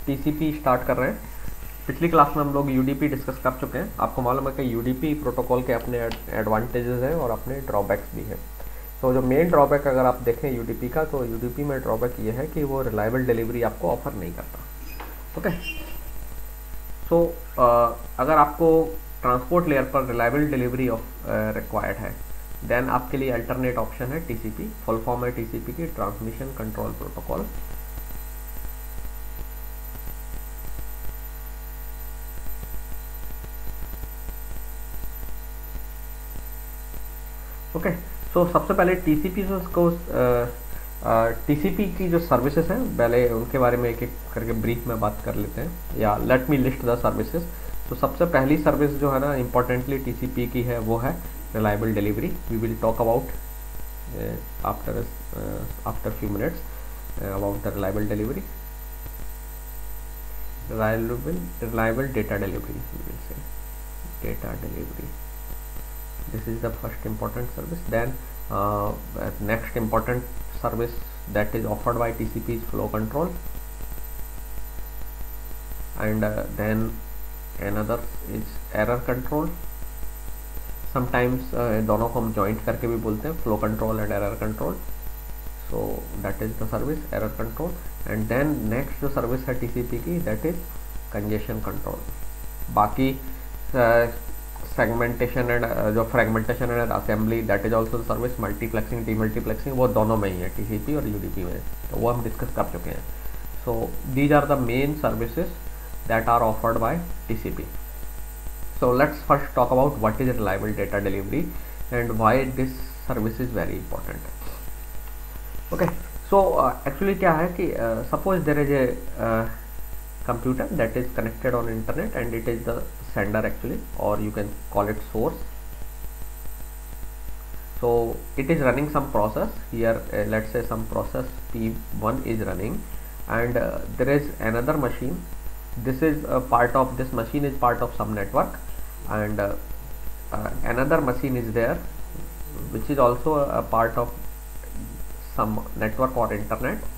TCP start कर रहे हैं। पिछली क्लास में हम लोग यूडीपी डिस्कस कर चुके हैं। आपको मालूम है कि यूडीपी प्रोटोकॉल के अपने एडवांटेजेस हैं और अपने ड्रॉबैक्स भी हैं। तो जो मेन ड्रॉबैक अगर आप देखें यूडीपी का, तो यूडीपी में ड्रॉबैक ये है कि वो रिलायबल डिलीवरी आपको ऑफर नहीं करता। ओके, सो अगर आपको ट्रांसपोर्ट लेयर पर रिलायबल डिलीवरी रिक्वायर्ड है, देन आपके लिए अल्टरनेट ऑप्शन है टीसीपी। फुल फॉर्म है टीसीपी की, transmission control protocol. Okay, so सबसे पहले टीसीपी की जो सर्विसेज हैं पहले उनके बारे में एक एक करके ब्रीफ में बात कर लेते हैं, या let me list the services. तो सबसे पहली सर्विस जो है ना इम्पोर्टेंटली टीसीपी की है, वो है reliable delivery. We will talk about after few minutes about the reliable delivery. reliable data delivery, we will say data delivery. This is the first important service. Then next important service that is offered by TCP is flow control, and then another is error control. Sometimes दोनों को हम joint करके भी बोलते हैं, flow control and error control. So that is the service error control. And then next जो service है TCP की, that is congestion control. बाकी सेगमेंटेशन एंड जो fragmentation and assembly, that is also service. Multiplexing, demultiplexing, वो दोनों में ही है TCP और यूडीपी में, तो वो हम डिस्कस कर चुके हैं। So these are the main services that are offered by TCP. So let's first talk about what is reliable data delivery and why this service is very important. Okay, so actually क्या है कि suppose there is a computer that is connected on internet and it is the sender actually, or you can call it source. So it is running some process here, let's say some process P1 is running, and there is another machine. This is a part of this machine is part of some network, and another machine is there which is also a part of some network or internet.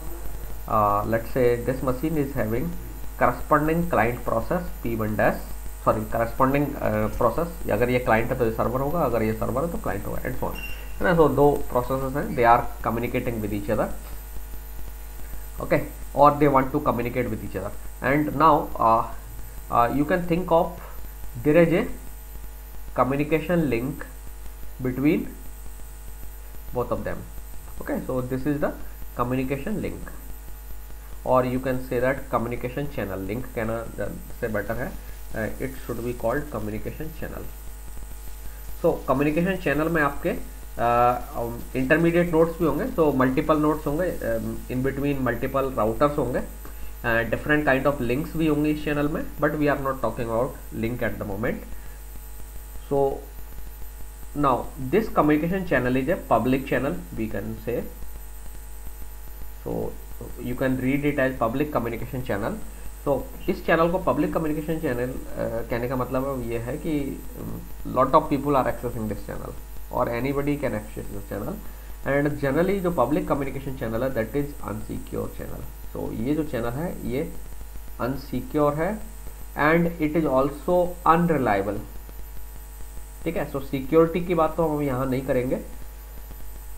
Let's say this machine is having corresponding client process P1 dash, sorry corresponding process, अगर ये client है तो ये server होगा, अगर ये server है तो क्लाइंट होगा, एंड सो ऑन, है ना। सो दो प्रोसेसेस हैं, they are communicating with each other, okay, और they want to communicate with each other. And now you can think of there is a communication link between both of them, okay, so this is the communication link, और you can say that communication channel. link कहना से better है, it should be called communication channel. so communication channel में आपके intermediate nodes भी होंगे, so multiple nodes होंगे, in between multiple routers होंगे, different kind of links भी होंगे इस channel में, but we are not talking about link at the moment. so now this communication channel is a public channel, we can say. so you can read it as public communication channel. तो इस channel को public communication channel कहने का मतलब ये है कि lot of people are accessing this channel, और anybody can access this channel, and generally जो पब्लिक कम्युनिकेशन चैनल है दैट इज अनसिक्योर चैनल। तो ये जो चैनल है ये अनसिक्योर है, and it is also unreliable, ठीक है। सो सिक्योरिटी की बात तो हम यहाँ नहीं करेंगे,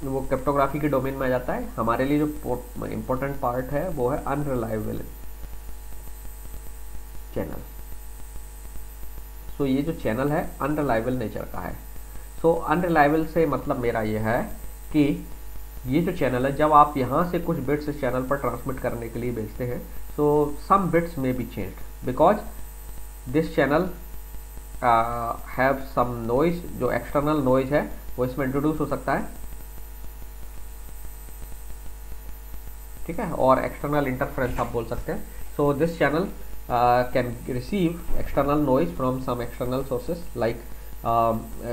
वो क्रिप्टोग्राफी के डोमेन में आ जाता है। हमारे लिए जो इम्पोर्टेंट पार्ट है वो है अनरिलायबल चैनल। सो ये जो चैनल है अनरिलायबल नेचर का है। सो अनरिलायबल से मतलब मेरा ये है कि ये जो चैनल है, जब आप यहाँ से कुछ बिट्स इस चैनल पर ट्रांसमिट करने के लिए भेजते हैं, सो सम बिट्स में be changed because this channel have some noise, जो एक्सटर्नल नॉइज है वो इसमें इंट्रोड्यूस हो सकता है, ठीक है, और एक्सटर्नल इंटरफेरेंस आप बोल सकते हैं। So this channel can receive external noise from some external sources, like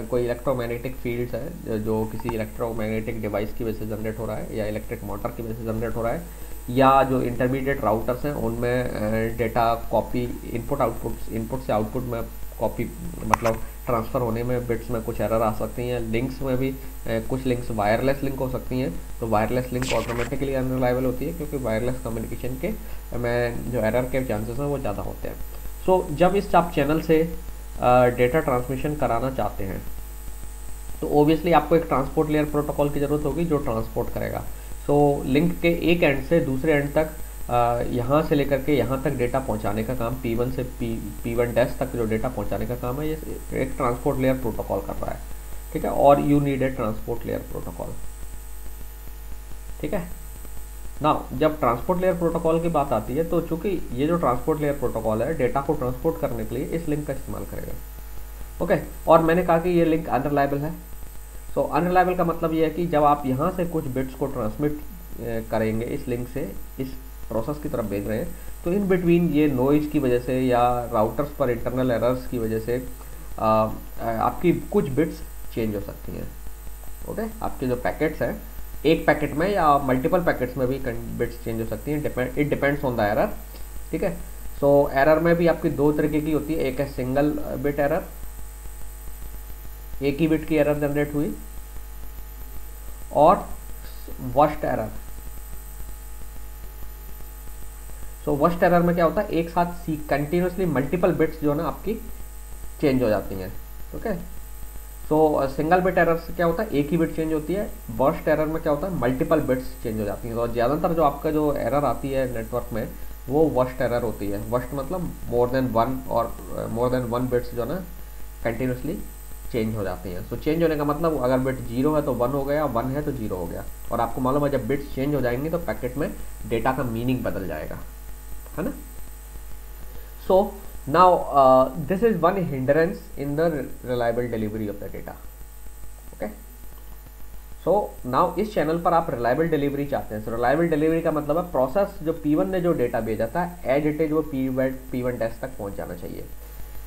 कोई इलेक्ट्रोमैग्नेटिक फील्ड्स है जो किसी इलेक्ट्रोमैग्नेटिक डिवाइस की वजह से जनरेट हो रहा है, या इलेक्ट्रिक मोटर की वजह से जनरेट हो रहा है, या जो इंटरमीडिएट राउटर्स हैं उनमें डेटा कॉपी, इनपुट से आउटपुट में कॉपी मतलब ट्रांसफ़र होने में बिट्स में कुछ एरर आ सकती हैं। लिंक्स में भी कुछ लिंक्स वायरलेस लिंक हो सकती हैं, तो वायरलेस लिंक ऑटोमेटिकली अनरिलायबल होती है क्योंकि वायरलेस कम्युनिकेशन के में जो एरर के चांसेस हैं वो ज़्यादा होते हैं। सो जब इस आप चैनल से डेटा ट्रांसमिशन कराना चाहते हैं तो ओबियसली आपको एक ट्रांसपोर्ट लेयर प्रोटोकॉल की ज़रूरत होगी जो ट्रांसपोर्ट करेगा। सो लिंक के एक एंड से दूसरे एंड तक यहाँ से लेकर के यहाँ तक डेटा पहुँचाने का काम, P1 से P1 डैश तक जो डेटा पहुँचाने का काम है ये एक ट्रांसपोर्ट लेयर प्रोटोकॉल कर रहा है, ठीक है। और you need a transport layer protocol, ठीक है ना। जब ट्रांसपोर्ट लेयर प्रोटोकॉल की बात आती है तो चूंकि ये जो ट्रांसपोर्ट लेयर प्रोटोकॉल है डेटा को ट्रांसपोर्ट करने के लिए इस लिंक का इस्तेमाल करेगा, ओके। और मैंने कहा कि ये लिंक अनरिलायबल है। सो अनरिलायबल का मतलब ये है कि जब आप यहाँ से कुछ बिट्स को ट्रांसमिट करेंगे इस लिंक से इस प्रोसेस की तरफ भेज रहे हैं, तो इन बिटवीन ये नॉइज़ की वजह से या राउटर्स पर इंटरनल एरर्स की वजह से आपकी कुछ बिट्स चेंज हो सकती हैं, ओके। आपके जो पैकेट्स हैं एक पैकेट में या मल्टीपल पैकेट्स में भी बिट्स चेंज हो सकती हैं, it depends on the error, ठीक है। सो एरर में भी आपकी दो तरीके की होती है, एक है सिंगल बिट एरर, एक ही बिट की एरर जनरेट हुई, और वर्स्ट एरर। सो वर्स्ट एरर में क्या होता है, एक साथ कंटिन्यूसली मल्टीपल बिट्स जो है ना आपकी चेंज हो जाती हैं, ओके। सो सिंगल बिट एरर से क्या होता है, एक ही बिट चेंज होती है। वर्स्ट एरर में क्या होता है, मल्टीपल बिट्स चेंज हो जाती हैं। और ज़्यादातर जो आपका जो एरर आती है नेटवर्क में वो वर्स्ट एरर होती है। वर्स्ट मतलब मोर देन वन बिट्स जो है ना कंटिन्यूसली चेंज हो जाती हैं। सो चेंज होने का मतलब अगर बिट 0 है तो 1 हो गया, 1 है तो 0 हो गया। और आपको मालूम है जब बिट्स चेंज हो जाएंगे तो पैकेट में डेटा का मीनिंग बदल जाएगा, है ना। सो now this is one hindrance in the reliable delivery of the data, okay। so now इस चैनल पर आप reliable delivery चाहते हैं। so reliable delivery का मतलब है प्रोसेस जो P1 ने जो डेटा भेजा था एज इट इज वो P1 डैश तक पहुंच जाना चाहिए।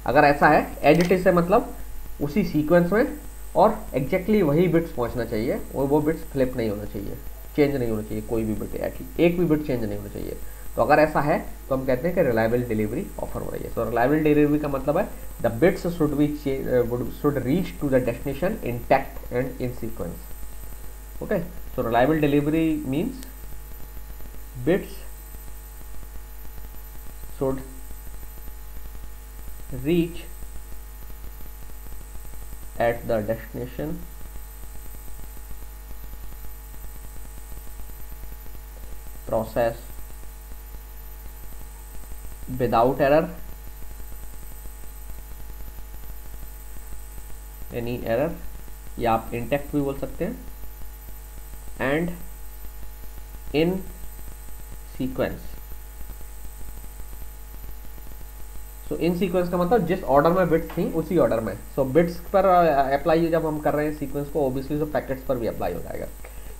अगर ऐसा है एज इट इज से मतलब उसी सीक्वेंस में और एग्जैक्टली वही बिट्स पहुंचना चाहिए और वो बिट्स फ्लिप नहीं होना चाहिए, चेंज नहीं होना चाहिए, कोई भी बिट एक भी बिट चेंज नहीं होना चाहिए। तो अगर ऐसा है तो हम कहते हैं कि रिलायबल डिलीवरी ऑफर हो रही है। सो रिलायबल डिलीवरी का मतलब है the bits should reach to the destination intact and in sequence, okay. So reliable delivery means bits should reach at the destination process without error, any error, या आप intact भी बोल सकते हैं, and in sequence. So in sequence का मतलब जिस order में बिट्स थी उसी ऑर्डर में। सो बिट्स पर अप्लाई जब हम कर रहे हैं सीक्वेंस को, ओबियसली तो पैकेट्स पर भी अप्लाई हो जाएगा।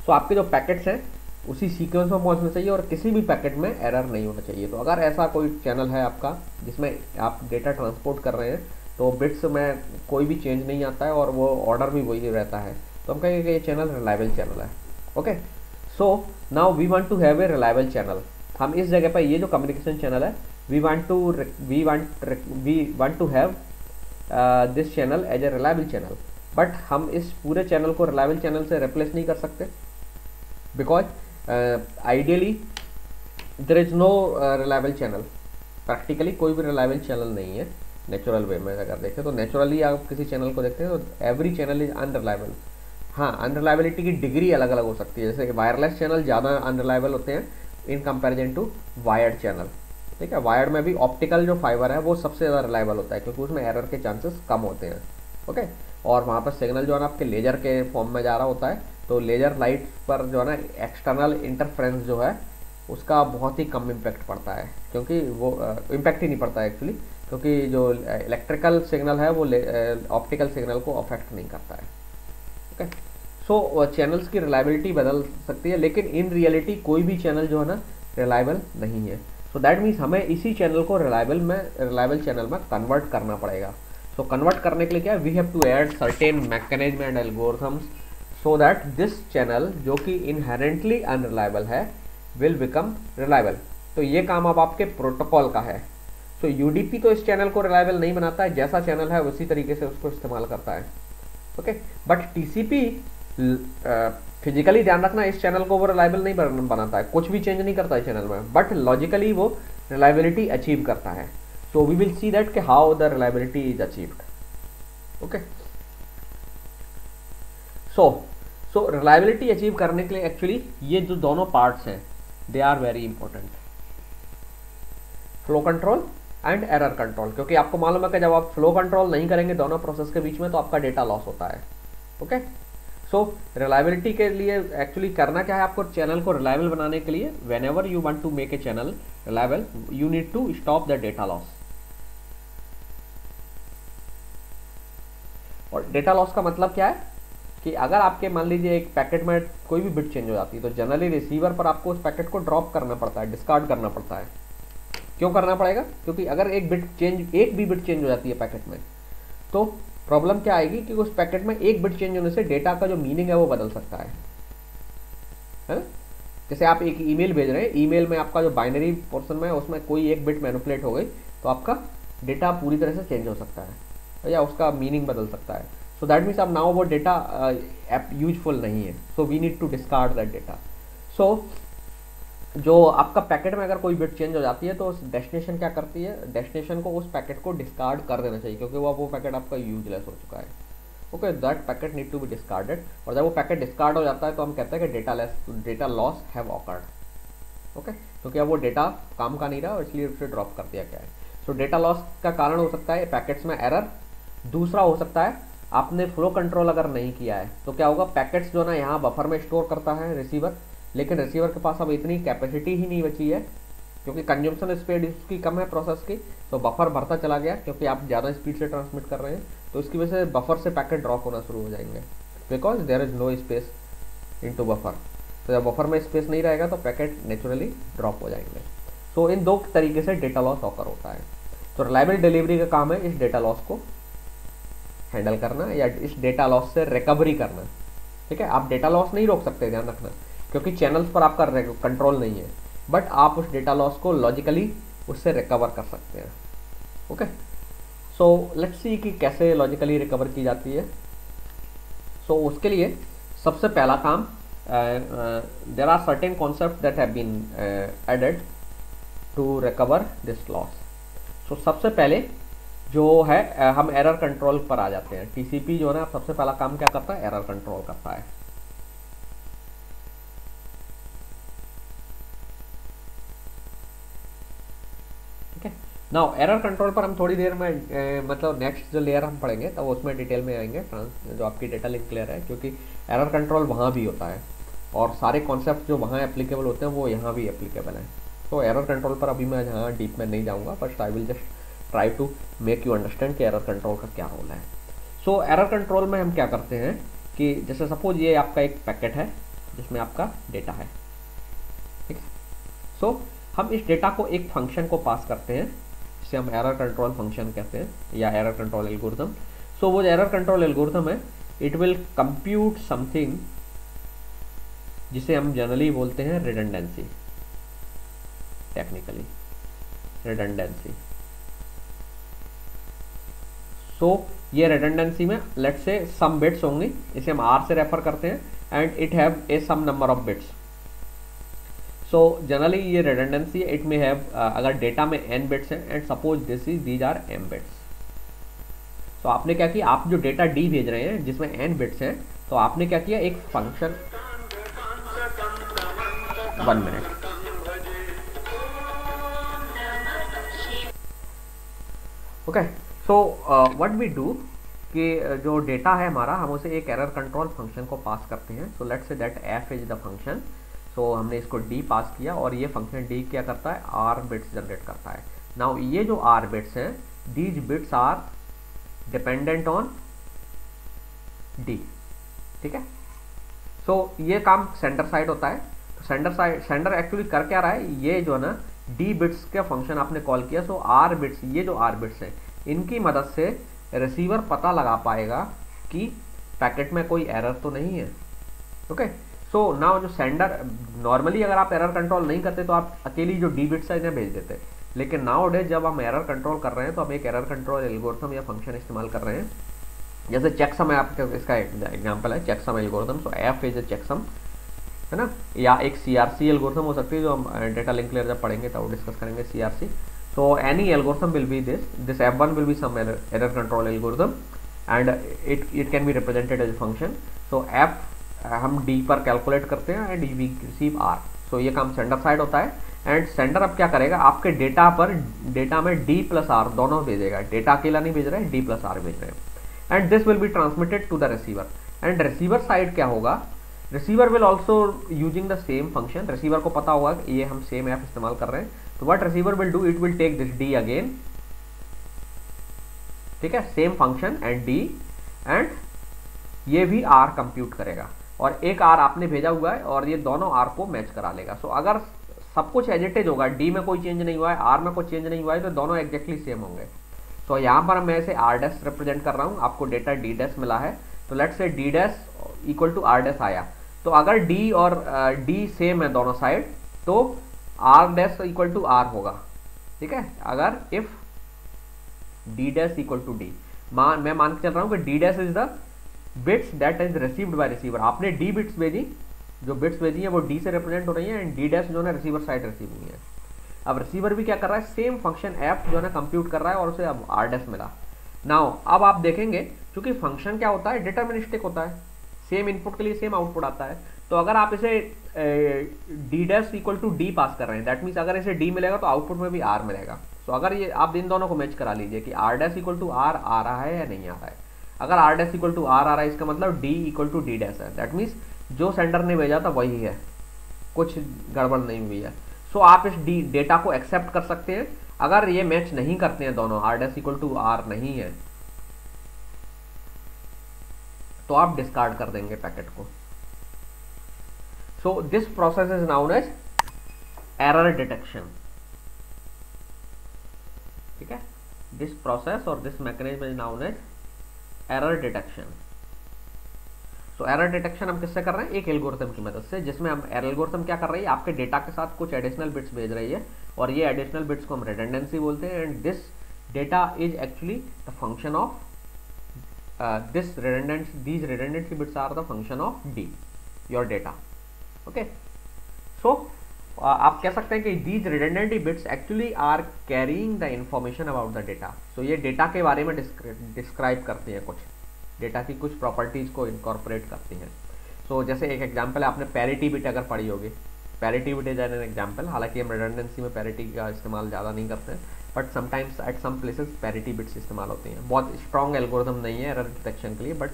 सो आपके जो पैकेट्स हैं उसी सीक्वेंस में पहुंचना चाहिए और किसी भी पैकेट में एरर नहीं होना चाहिए। तो अगर ऐसा कोई चैनल है आपका जिसमें आप डेटा ट्रांसपोर्ट कर रहे हैं तो बिट्स में कोई भी चेंज नहीं आता है और वो ऑर्डर भी वही रहता है, तो हम कहेंगे कि ये चैनल रिलायबल चैनल है, okay. So now we want to have a reliable channel. हम इस जगह पर ये जो कम्युनिकेशन चैनल है we want to have this channel as a reliable channel, but हम इस पूरे चैनल को रिलायबल चैनल से रिप्लेस नहीं कर सकते because ideally there is no reliable channel. Practically कोई भी रिलायबल चैनल नहीं है नेचुरल वे में। अगर देखें तो नेचुरली आप किसी चैनल को देखते हैं तो एवरी चैनल इज अनरिलायबल। हाँ, अनरिलायबिलिटी की डिग्री अलग अलग हो सकती है, जैसे वायरलेस चैनल ज़्यादा अनरिलायबल होते हैं in comparison to wired channel, ठीक है। वायर्ड में भी ऑप्टिकल जो फाइबर है वो सबसे ज़्यादा रिलायबल होता है क्योंकि उसमें एरर के चांसेस कम होते हैं, ओके। और वहाँ पर सिग्नल जो है ना आपके लेजर के फॉर्म में जा रहा होता है, तो लेजर लाइट पर जो है ना एक्सटर्नल इंटरफ्रेंस जो है उसका बहुत ही कम इम्पैक्ट पड़ता है, क्योंकि वो इम्पैक्ट ही नहीं पड़ता है एक्चुअली, क्योंकि जो इलेक्ट्रिकल सिग्नल है वो ऑप्टिकल सिग्नल को अफेक्ट नहीं करता है, ओके। सो चैनल्स की रिलायबिलिटी बदल सकती है लेकिन इन रियलिटी कोई भी चैनल जो है ना रिलायबल नहीं है। सो दैट मीन्स हमें इसी चैनल को रिलायबल चैनल में कन्वर्ट करना पड़ेगा। सो कन्वर्ट करने के लिए क्या है, we have to add certain mechanism and algorithms so that this channel जो कि इनहेरेंटली अनरिलायबल है विल बिकम रिलायबल। तो ये काम अब आपके प्रोटोकॉल का है। सो यूडीपी तो इस चैनल को रिलायबल नहीं बनाता है, जैसा चैनल है उसी तरीके से उसको इस्तेमाल करता है। ओके, बट टीसीपी फिजिकली ध्यान रखना, इस चैनल को वो रिलायबल नहीं बनाता है, कुछ भी चेंज नहीं करता है चैनल में, बट लॉजिकली वो रिलायबिलिटी अचीव करता है। So we will see that कि how the reliability is achieved. Okay, so reliability achieve करने के लिए एक्चुअली ये जो दोनों पार्ट्स हैं they are very important, flow control and error control, क्योंकि आपको मालूम है कि जब आप फ्लो कंट्रोल नहीं करेंगे दोनों प्रोसेस के बीच में तो आपका डेटा लॉस होता है। ओके, सो रिलायबिलिटी के लिए एक्चुअली करना क्या है, आपको चैनल को रिलायबल बनाने के लिए whenever you want to make a channel reliable you need to stop the data loss. और डेटा लॉस का मतलब क्या है कि अगर आपके मान लीजिए एक पैकेट में कोई भी बिट चेंज हो जाती है तो जनरली रिसीवर पर आपको उस पैकेट को ड्रॉप करना पड़ता है, डिस्कार्ड करना पड़ता है। क्यों करना पड़ेगा? क्योंकि अगर एक भी बिट चेंज हो जाती है पैकेट में तो प्रॉब्लम क्या आएगी कि उस पैकेट में एक बिट चेंज होने से डेटा का जो मीनिंग है वो बदल सकता है ना? जैसे आप एक ईमेल भेज रहे हैं, ईमेल में आपका जो बाइनरी पोर्शन में उसमें कोई एक बिट मैनिपुलेट हो गई तो आपका डेटा पूरी तरह से चेंज हो सकता है या उसका मीनिंग बदल सकता है। सो दैट मीन्स अब नाउ वो डेटा यूजफुल नहीं है, so we need to discard that data. So जो आपका पैकेट में अगर कोई बिट चेंज हो जाती है तो डेस्टिनेशन क्या करती है, डेस्टिनेशन को उस पैकेट को डिस्कार्ड कर देना चाहिए क्योंकि वो पैकेट आपका यूजलेस हो चुका है। Okay, that packet need to be discarded. और जब वो पैकेट डिस्कार्ड हो जाता है तो हम कहते हैं कि data loss have awkward. Okay, क्योंकि अब वो डेटा काम का नहीं रहा और इसलिए उसे ड्रॉप कर दिया गया है। सो डेटा लॉस का कारण हो सकता है पैकेट्स में एरर। दूसरा हो सकता है आपने फ्लो कंट्रोल अगर नहीं किया है तो क्या होगा, पैकेट्स जो ना यहाँ बफर में स्टोर करता है रिसीवर, लेकिन रिसीवर के पास अब इतनी कैपेसिटी ही नहीं बची है क्योंकि कंजम्पशन स्पीड इसकी कम है प्रोसेस की, तो बफर भरता चला गया क्योंकि आप ज़्यादा स्पीड से ट्रांसमिट कर रहे हैं, तो इसकी वजह से बफर से पैकेट ड्रॉप होना शुरू हो जाएंगे because there is no space into buffer. तो जब बफर में स्पेस नहीं रहेगा तो पैकेट नेचुरली ड्रॉप हो जाएंगे। सो इन दो तरीके से डेटा लॉस ऑकर होता है। तो रिलायबल डिलीवरी का काम है इस डेटा लॉस को हैंडल करना या इस डेटा लॉस से रिकवरी करना। ठीक है, आप डेटा लॉस नहीं रोक सकते, ध्यान रखना, क्योंकि चैनल्स पर आपका कंट्रोल नहीं है, बट आप उस डेटा लॉस को लॉजिकली उससे रिकवर कर सकते हैं। ओके, सो लेट्स सी कि कैसे लॉजिकली रिकवर की जाती है। सो उसके लिए सबसे पहला काम, there are certain concept that have been added to recover this loss. So सबसे पहले जो है हम एरर कंट्रोल पर आ जाते हैं। टीसीपी जो है ना सबसे पहला काम क्या करता है, एरर कंट्रोल करता है। ठीक है, नाउ एरर कंट्रोल पर हम थोड़ी देर में मतलब नेक्स्ट जो लेयर हम पढ़ेंगे तब उसमें डिटेल में आएंगे, जो आपकी डेटा लिंक लेयर है, क्योंकि एरर कंट्रोल वहाँ भी होता है और सारे कॉन्सेप्ट जो वहाँ एप्लीकेबल होते हैं वो यहाँ भी एप्लीकेबल हैं। तो एरर कंट्रोल पर अभी मैं यहाँ डीप में नहीं जाऊँगा, but I will just try to make you understand कि एरर कंट्रोल का क्या रोल है। सो एरर कंट्रोल में हम क्या करते हैं कि जैसे सपोज ये आपका एक पैकेट है जिसमें आपका डेटा है। ठीक है, सो हम इस डेटा को एक फंक्शन को पास करते हैं जिसे हम एरर कंट्रोल फंक्शन कहते हैं या एरर कंट्रोल एल्गोरिथम। सो वो जो एरर कंट्रोल एल्गोरिथम है इट विल कंप्यूट समथिंग जिसे हम जनरली बोलते हैं रिडंडेंसी, टेक्निकली रिडंडेंसी। सो ये रिडंडेंसी में लेट्स से सम बिट्स होंगे, इसे हम आर से रेफर करते हैं and it have a some number of bits. So generally ये रिडंडेंसी इट में हैव अगर डेटा में n बिट्स हैं and suppose these are m bits. तो आपने क्या किया, आप जो डेटा d भेज रहे हैं जिसमें n बिट्स हैं, तो आपने क्या किया, एक function 1 minute okay. So what we do कि जो डेटा है हमारा हम उसे एक एरर कंट्रोल फंक्शन को पास करते हैं। So let's say that f is the function. So हमने इसको d पास किया और ये फंक्शन d क्या करता है, r बिट्स जनरेट करता है। नाउ ये जो r बिट्स हैं, these bits are dependent on d। ठीक है, सो ये काम सेंडर साइड होता है। तो सेंडर एक्चुअली कर क्या रहा है, ये जो है ना d बिट्स का फंक्शन आपने कॉल किया। सो r बिट्स, ये जो r बिट्स हैं इनकी मदद से रिसीवर पता लगा पाएगा कि पैकेट में कोई एरर तो नहीं है। ओके, सो नाउ जो सेंडर, नॉर्मली अगर आप एरर कंट्रोल नहीं करते तो आप अकेली जो डी बिट्स है इन्हें भेज देते, लेकिन नाउ डेज जब हम एरर कंट्रोल कर रहे हैं तो हम एक एरर कंट्रोल एल्गोरिथम या फंक्शन इस्तेमाल कर रहे हैं, जैसे चेकसम है आपके, इसका एग्जांपल है checksum algorithm. So F is a checksum, है ना, या एक सीआरसी एल्गोरिथम हो सकती है जो हम डेटा लिंक लेयर जब पढ़ेंगे तब डिस्कस करेंगे CRC. So any algorithm will be this F1 will be some error control algorithm and it can be represented as function. So F हम डी पर कैलकुलेट करते हैं एंड वी रिसीव आर। सो ये काम सेंडर साइड होता है and sender अब क्या करेगा, आपके डेटा पर, डेटा में डी प्लस आर दोनों भेजेगा, डेटा अकेला नहीं भेज रहे हैं, डी प्लस आर भेज रहे हैं and this will be transmitted to the receiver. And receiver side क्या होगा, receiver will also using the same function. Receiver को पता होगा कि ये हम सेम ऐप इस्तेमाल कर रहे हैं, तो what receiver will do, it will take this D again, ठीक है, same function and D, and ये भी आर कंप्यूट करेगा और एक आर आपने भेजा हुआ है और ये दोनों आर को मैच करा लेगा। सो अगर सब कुछ एज इट इज होगा, डी में कोई चेंज नहीं हुआ है, आर में कोई चेंज नहीं हुआ है, तो दोनों एग्जैक्टली सेम होंगे। सो यहाँ पर मैं इसे आर डैश रिप्रेजेंट कर रहा हूँ, आपको डेटा डी डैश मिला है, तो let's say D dash equal to R dash आया, तो अगर डी और डी सेम है दोनों साइड तो R dash equal to R होगा, ठीक है। अगर if D dash equal to D, मैं मान के चल रहा हूँ कि D dash is the bits that is received by receiver. आपने डी बिट्स भेजी, जो बिट्स भेजी है वो डी से रिप्रेजेंट हो रही है एंड डी डैश जो है रिसीवर साइड रिसीव हुई है। अब रिसीवर भी क्या कर रहा है, सेम फंक्शन एफ जो है कंप्यूट कर रहा है और उसे अब आर डैश मिला। नाउ अब आप देखेंगे क्योंकि फंक्शन क्या होता है, डिटर्मिनिस्टिक होता है, सेम इनपुट के लिए सेम आउटपुट आता है। तो अगर आप इसे d dash equal to d पास कर रहे हैं, दैट मीन्स अगर इसे डी मिलेगा तो आउटपुट में भी आर मिलेगा। तो अगर ये आप इन दोनों को मैच करा लीजिए कि r dash equal to r आ रहा है या नहीं आ रहा है। अगर r dash equal to r आ रहा है इसका मतलब d equal to d dash है, दैट मीन्स जो सेंडर ने भेजा था वही है, कुछ गड़बड़ नहीं हुई है। सो आप इस डी डेटा को एक्सेप्ट कर सकते हैं। अगर ये मैच नहीं करते हैं दोनों, R dash equal to R नहीं है, तो आप डिस्कार्ड कर देंगे पैकेट को। So this process is known as error detection, ठीक है। दिस प्रोसेस और this mechanism is known as error detection. So error detection हम किससे कर रहे हैं, एक एल्गोरिथम की मदद से, जिसमें हम एल्गोरिथम क्या कर रही है, आपके डेटा के साथ कुछ एडिशनल बिट्स भेज रही है और ये एडिशनल बिट्स को हम रिडंडेंसी बोलते हैं and this data is actually the function of these redundancy bits are the function of D, your data, okay. So आप कह सकते हैं कि these redundancy bits actually are carrying the information about the data. So ये data के बारे में describe करती हैं, कुछ डेटा की कुछ प्रॉपर्टीज को इनकॉर्पोरेट करती हैं। सो जैसे एक एग्जांपल है, आपने पैरिटी बिट अगर पढ़ी होगी, parity bit is an example. हालांकि हम रिडंडेंसी में पैरिटी का इस्तेमाल ज़्यादा नहीं करते हैं, but sometimes at some places parity bits इस्तेमाल होती हैं। बहुत स्ट्रॉन्ग एल्गोरिथम नहीं है एरर डिटेक्शन के लिए, but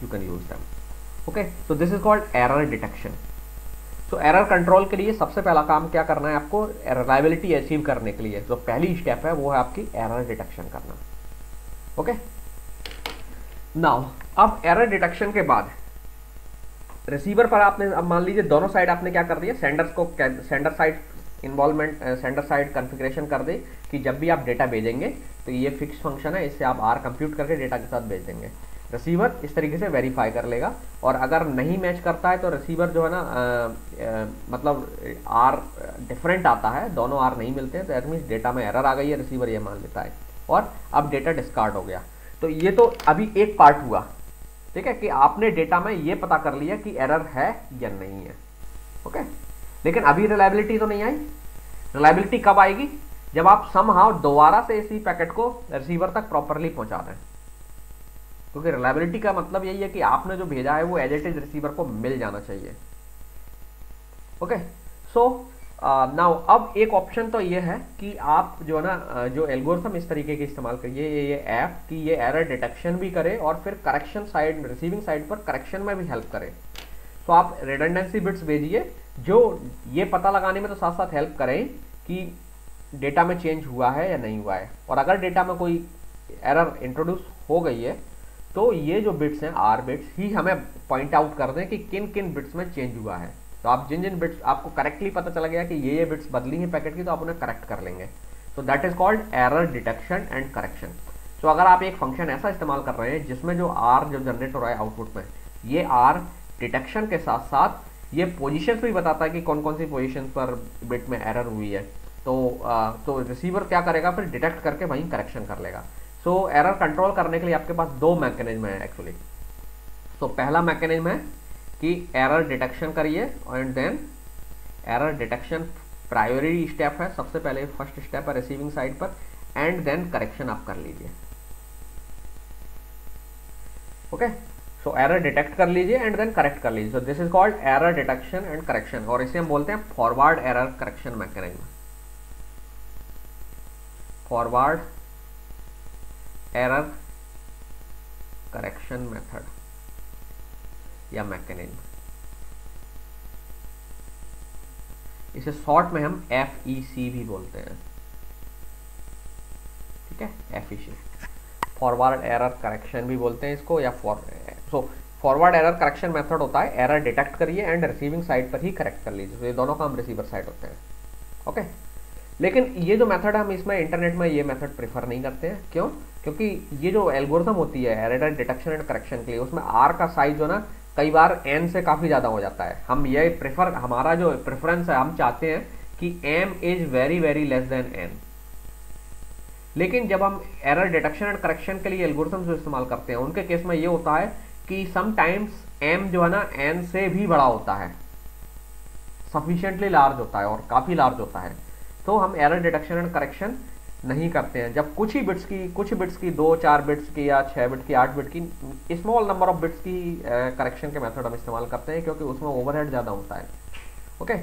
you can use them, okay. So this is called error detection. So error control के लिए सबसे पहला काम क्या करना है आपको, रिलायबिलिटी अचीव करने के लिए जो पहली स्टेप है वो है आपकी एरर डिटेक्शन करना, ओके। नाउ अब एरर डिटेक्शन के बाद रिसीवर पर आपने, अब मान लीजिए दोनों साइड आपने क्या कर दिया, sender side involvement, sender side configuration कर दे कि जब भी आप डेटा भेजेंगे तो ये फिक्स फंक्शन है, इससे आप आर कंप्यूट करके डेटा के साथ भेज देंगे। रिसीवर इस तरीके से वेरीफाई कर लेगा और अगर नहीं मैच करता है तो रिसीवर जो है ना मतलब आर डिफरेंट आता है, दोनों आर नहीं मिलते हैं, तो दैट मीन्स डेटा में एरर आ गई है, रिसीवर ये मान लेता है और अब डेटा डिस्कार्ड हो गया। तो ये तो अभी एक पार्ट हुआ, ठीक है, कि आपने डेटा में ये पता कर लिया कि एरर है या नहीं है, ओके। लेकिन अभी रिलायबिलिटी तो नहीं आई। रिलायबिलिटी कब आएगी, जब आप समहाउ दोबारा से इसी पैकेट को रिसीवर तक प्रॉपरली पहुंचा दें, क्योंकि रिलायबिलिटी का मतलब यही है कि आपने जो भेजा है वो एज इट इज रिसीवर को मिल जाना चाहिए, ओके। सो नाउ अब एक ऑप्शन तो ये है कि आप जो है ना जो एल्गोरिथम इस तरीके के इस्तेमाल करिए, ये ऐप कि ये एरर डिटेक्शन भी करे और फिर करेक्शन साइड, रिसीविंग साइड पर करेक्शन में भी हेल्प करे। तो आप रिडंडेंसी बिट्स भेजिए जो ये पता लगाने में तो साथ साथ हेल्प करें कि डेटा में चेंज हुआ है या नहीं हुआ है, और अगर डेटा में कोई एरर इंट्रोड्यूस हो गई है तो ये जो बिट्स हैं आर बिट्स ही हमें पॉइंट आउट कर दें कि किन किन बिट्स में चेंज हुआ है। तो आप जिन जिन बिट्स आपको करेक्टली पता चला गया कि ये बिट्स बदली हैं पैकेट की, तो आप उन्हें करेक्ट कर लेंगे। तो that is called error detection and correction. तो अगर आप एक फंक्शन ऐसा इस्तेमाल कर रहे हैं जिसमें जो आर जो जनरेट हो रहा है आउटपुट में, ये आर डिटेक्शन के साथ साथ ये पोजीशंस भी बताता है कि कौन कौन सी पोजीशंस पर बिट में एरर हुई है, तो रिसीवर क्या करेगा, फिर डिटेक्ट करके वहीं करेक्शन कर लेगा। सो एरर कंट्रोल करने के लिए आपके पास दो मैकेनिज्म है एक्चुअली। तो पहला मैकेनिज्म है कि एरर डिटेक्शन करिए and then error detection priority step है, सबसे पहले फर्स्ट स्टेप है रिसीविंग साइड पर, एंड देन करेक्शन आप कर लीजिए। ओके, सो एरर डिटेक्ट कर लीजिए एंड देन करेक्ट कर लीजिए। सो this is called error detection and correction, और इसे हम बोलते हैं forward error correction mechanism. Forward error correction method या मैकेनिज्म, इसे शॉर्ट में हम FEC भी बोलते हैं। ठीक है, FEC फॉरवर्ड एरर करेक्शन भी बोलते हैं इसको, या फॉरवर्ड एरर करेक्शन मेथड होता है एरर डिटेक्ट करिए एंड रिसीविंग साइड पर ही करेक्ट कर लीजिए। तो ये दोनों काम रिसीवर साइड होते हैं। ओके, लेकिन ये जो मेथड हम इसमें इंटरनेट में ये मेथड प्रेफर नहीं करते हैं। क्यों? क्योंकि ये जो एल्गोरिथम होती है एरर डिटेक्शन एंड करेक्शन के लिए, उसमें R का साइज जो ना कई बार N से काफ़ी ज़्यादा हो जाता है। हम ये हमारा जो प्रेफरेंस है, हम चाहते हैं कि M is very very less than N। लेकिन जब हम एरर डिटेक्शन एंड करेक्शन के लिए एल्गोरिथम जो इस्तेमाल करते हैं, उनके केस में ये होता है कि समटाइम्स M जो है ना N से भी बड़ा होता है, सफिशिएंटली लार्ज होता है और काफ़ी लार्ज होता है। तो हम एरर डिटेक्शन एंड करेक्शन नहीं करते हैं। जब कुछ बिट्स की 2-4 बिट्स की या 6 बिट की 8 बिट की स्मॉल नंबर ऑफ बिट्स की करेक्शन के मेथड हम इस्तेमाल करते हैं, क्योंकि उसमें ओवरहेड ज़्यादा होता है। ओके,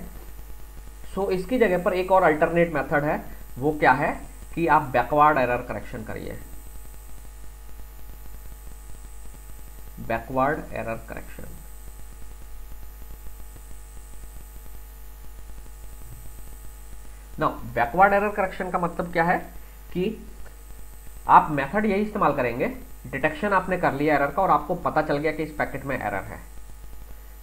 सो इसकी जगह पर एक और अल्टरनेट मेथड है, वो क्या है कि आप बैकवर्ड एरर करेक्शन करिए। Backward error correction, now backward error correction का मतलब क्या है कि आप मेथड यही इस्तेमाल करेंगे, डिटेक्शन आपने कर लिया एरर का और आपको पता चल गया कि इस पैकेट में एरर है।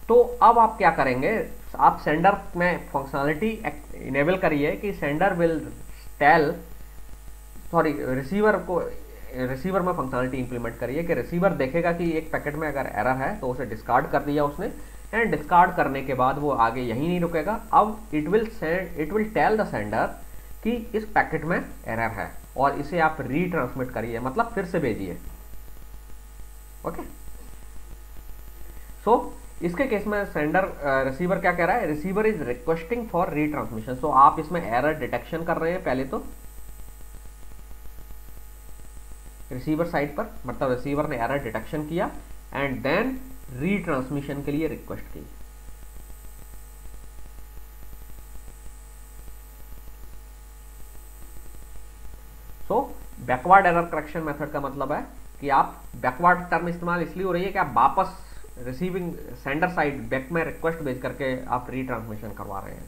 तो अब आप क्या करेंगे, आप सेंडर में फंक्शनलिटी इनेबल करिए कि sender will tell, sorry receiver में फंक्शनलिटी इंप्लीमेंट करिए कि रिसीवर देखेगा कि एक पैकेट में अगर एरर है तो उसे डिस्कार्ड कर दिया उसने, एंड डिस्कार्ड करने के बाद वो आगे यही नहीं रुकेगा। अब it will tell the sender कि इस पैकेट में एरर है और इसे आप रीट्रांसमिट करिए, मतलब फिर से भेजिए। ओके, सो इसके केस में सेंडर रिसीवर क्या कह रहा है, receiver is requesting for retransmission. So आप इसमें एरर डिटेक्शन कर रहे हैं पहले तो रिसीवर साइड पर, मतलब रिसीवर ने एरर डिटेक्शन किया एंड देन रीट्रांसमिशन के लिए रिक्वेस्ट की। सो बैकवर्ड एरर करेक्शन मेथड का मतलब है कि आप बैकवर्ड टर्म इस्तेमाल इसलिए हो रही है कि आप वापस रिसीविंग सेंडर साइड बैक में रिक्वेस्ट भेज करके आप रीट्रांसमिशन करवा रहे हैं।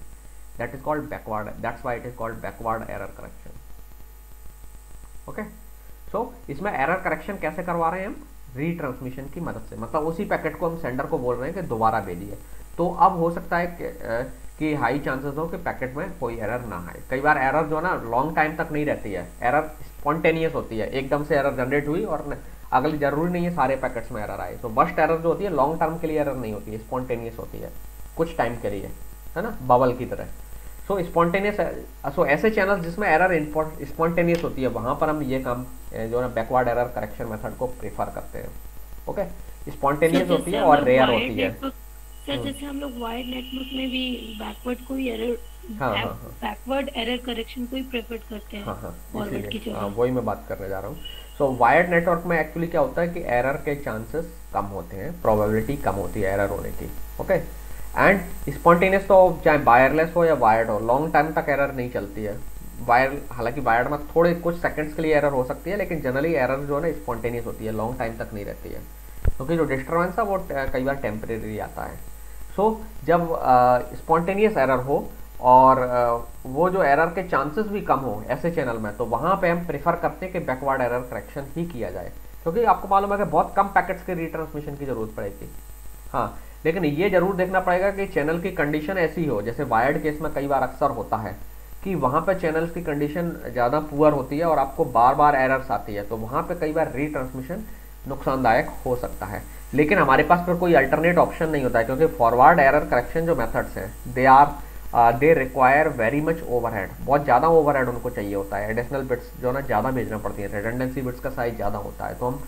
That is called backward, that's why it is called backward error correction. Okay, so इसमें एरर करेक्शन कैसे करवा रहे हैं हम, रीट्रांसमिशन की मदद से, मतलब उसी पैकेट को हम सेंडर को बोल रहे हैं कि दोबारा भेजिए। तो अब हो सकता है कि हाई चांसेस हो कि पैकेट में कोई एरर ना आए। कई बार एरर जो है ना लॉन्ग टाइम तक नहीं रहती है, एरर स्पॉन्टेनियस होती है, एकदम से एरर जनरेट हुई और अगली जरूरी नहीं है सारे पैकेट्स में एरर आए। तो बस्ट एरर जो होती है लॉन्ग टर्म के लिए एरर नहीं होती है, स्पॉन्टेनियस होती है, कुछ टाइम के लिए, है ना, बबल की तरह। सो स्पॉन्टेनियस, सो ऐसे चैनल जिसमें एरर स्पॉन्टेनियस होती है, वहां पर हम ये काम जो है ना बैकवर्ड एरर करेक्शन मेथड को प्रेफर करते हैं। ओके, स्पॉन्टेनियस होती है और रेयर होती है। सर जैसे हम लोग वायर्ड नेटवर्क में भी बैकवर्ड को ही एरर, बैकवर्ड एरर करेक्शन को ही प्रेफर करते हैं। फॉरवर्ड की जगह वही मैं बात करने जा रहा हूँ। सो वायर्ड नेटवर्क में एक्चुअली क्या होता है कि एरर के चांसेस कम होते हैं, प्रोबेबिलिटी कम होती है एरर होने की। ओके, एंड स्पॉन्टेनियस तो चाहे वायरलेस हो या वायर्ड हो, लॉन्ग टाइम तक एरर नहीं चलती है। हालांकि वायर्ड में थोड़े कुछ सेकंड्स के लिए एरर हो सकती है, लेकिन जनरली एरर जो है ना स्पॉन्टेनियस होती है, लॉन्ग टाइम तक नहीं रहती है, क्योंकि जो डिस्टर्बेंस है वो कई बार टेम्परेरी आता है। सो जब स्पॉन्टेनियस एरर हो और वो जो एरर के चांसेस भी कम हो ऐसे चैनल में, तो वहाँ पे हम प्रेफर करते हैं कि बैकवर्ड एरर करेक्शन ही किया जाए, क्योंकि आपको मालूम है कि बहुत कम पैकेट्स के रीट्रांसमिशन की जरूरत पड़ेगी। हाँ, लेकिन ये जरूर देखना पड़ेगा कि चैनल की कंडीशन ऐसी हो, जैसे वायर्ड केस में कई बार अक्सर होता है कि वहाँ पे चैनल्स की कंडीशन ज़्यादा पुअर होती है और आपको बार बार एरर्स आती है, तो वहाँ पे कई बार रीट्रांसमिशन नुकसानदायक हो सकता है। लेकिन हमारे पास फिर कोई अल्टरनेट ऑप्शन नहीं होता है, क्योंकि फॉरवर्ड एरर करेक्शन जो मेथड्स हैं they are they require very much overhead, बहुत ज़्यादा ओवरहेड उनको चाहिए होता है, एडिशनल बिट्स जो ना ज़्यादा भेजना पड़ती है, रिडंडेंसी बिट्स का साइज ज़्यादा होता है, तो हम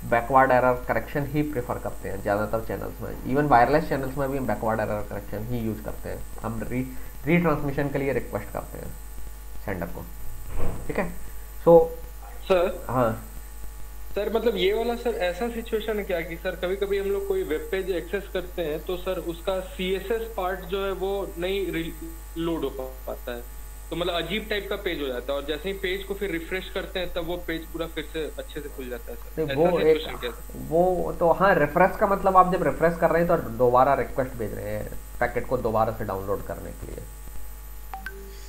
बैकवर्ड एरर करेक्शन ही प्रेफर करते हैं ज़्यादातर चैनल्स में। इवन वायरलेस चैनल्स में भी हम बैकवर्ड एरर करेक्शन ही यूज़ करते हैं, हम रीट्रांसमिशन के लिए रिक्वेस्ट करते हैं सेंडर को, ठीक है। सो सर, हाँ सर मतलब ये वाला सर ऐसा सिचुएशन है क्या कि सर कभी कभी हम लोग कोई वेब पेज एक्सेस करते हैं तो सर उसका CSS पार्ट जो है वो नहीं लोड हो पाता है, तो मतलब अजीब टाइप का पेज हो जाता है, और जैसे ही पेज को फिर रिफ्रेश करते हैं तब वो पेज पूरा फिर से अच्छे से खुल जाता है सर। वो तो हाँ, रिफ्रेश का मतलब आप जब रिफ्रेश कर रहे हैं तो दोबारा रिक्वेस्ट भेज रहे हैं पैकेट को दोबारा से डाउनलोड करने के लिए।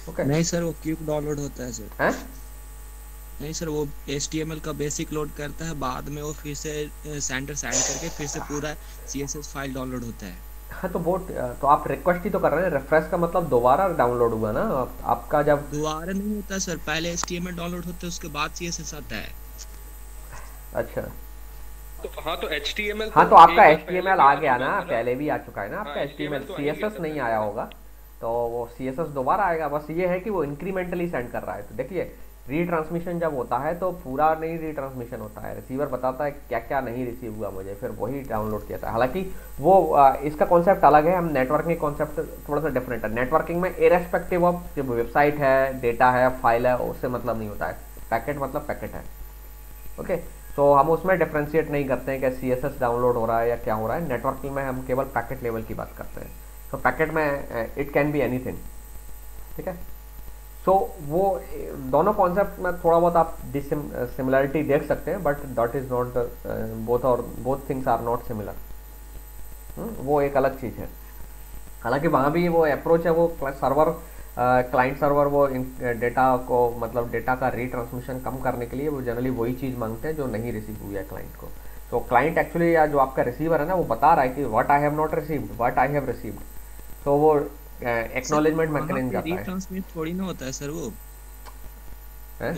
ओके नहीं सर, वो क्यों डाउनलोड होता है सर? हैं? नहीं सर, वो HTML का बेसिक लोड करता है, बाद में वो फिर से सेंडर साइड करके फिर से पूरा CSS फाइल डाउनलोड होता है। हाँ तो वो तो आप रिक्वेस्ट ही तो कर रहे हैं, रिफ्रेश का मतलब दोबारा डाउनलोड हुआ ना आपका, जब दोबारा नहीं होता सर, पहले HTML डाउनलोड होता है उसके बाद CSS आता है। अच्छा तो हाँ, तो HTML हाँ तो आपका HTML आ गया ना, पहले भी आ चुका है ना आपका HTML, CSS नहीं आया होगा, तो वो CSS दोबारा आएगा। बस ये है कि वो इंक्रीमेंटली सेंड कर रहा है। तो देखिए रीट्रांसमिशन जब होता है तो पूरा नहीं रीट्रांसमिशन होता है, रिसीवर बताता है क्या क्या नहीं रिसीव हुआ मुझे, फिर वही डाउनलोड किया था। हालांकि वो इसका कॉन्सेप्ट अलग है, हम नेटवर्किंग कॉन्सेप्ट थोड़ा सा डिफरेंट है। नेटवर्किंग में इरेस्पेक्टिव ऑफ जो वेबसाइट है, डेटा है, फाइल है, उससे मतलब नहीं होता है, पैकेट मतलब पैकेट है। ओके, तो हम उसमें डिफ्रेंशिएट नहीं करते हैं कि CSS डाउनलोड हो रहा है या क्या हो रहा है। नेटवर्किंग में हम केवल पैकेट लेवल की बात करते हैं। तो पैकेट में इट कैन बी एनीथिंग, ठीक है। सो वो दोनों कॉन्सेप्ट में थोड़ा बहुत आप सिमिलरिटी देख सकते हैं, but that is not both things are not similar. वो एक अलग चीज़ है। हालांकि वहाँ भी वो अप्रोच है, वो सर्वर क्लाइंट सर्वर वो डेटा को मतलब डेटा का रीट्रांसमिशन कम करने के लिए वो जनरली वही चीज़ मांगते हैं जो नहीं रिसीव हुई है क्लाइंट को। तो क्लाइंट एक्चुअली या जो आपका रिसीवर है ना, वो बता रहा है कि what I have not received, what I have received, तो वो एक्नॉलेजमेंट मैकेनिज्म जाता है। रीट्रांसमिट थोड़ी ना होता है सर, वो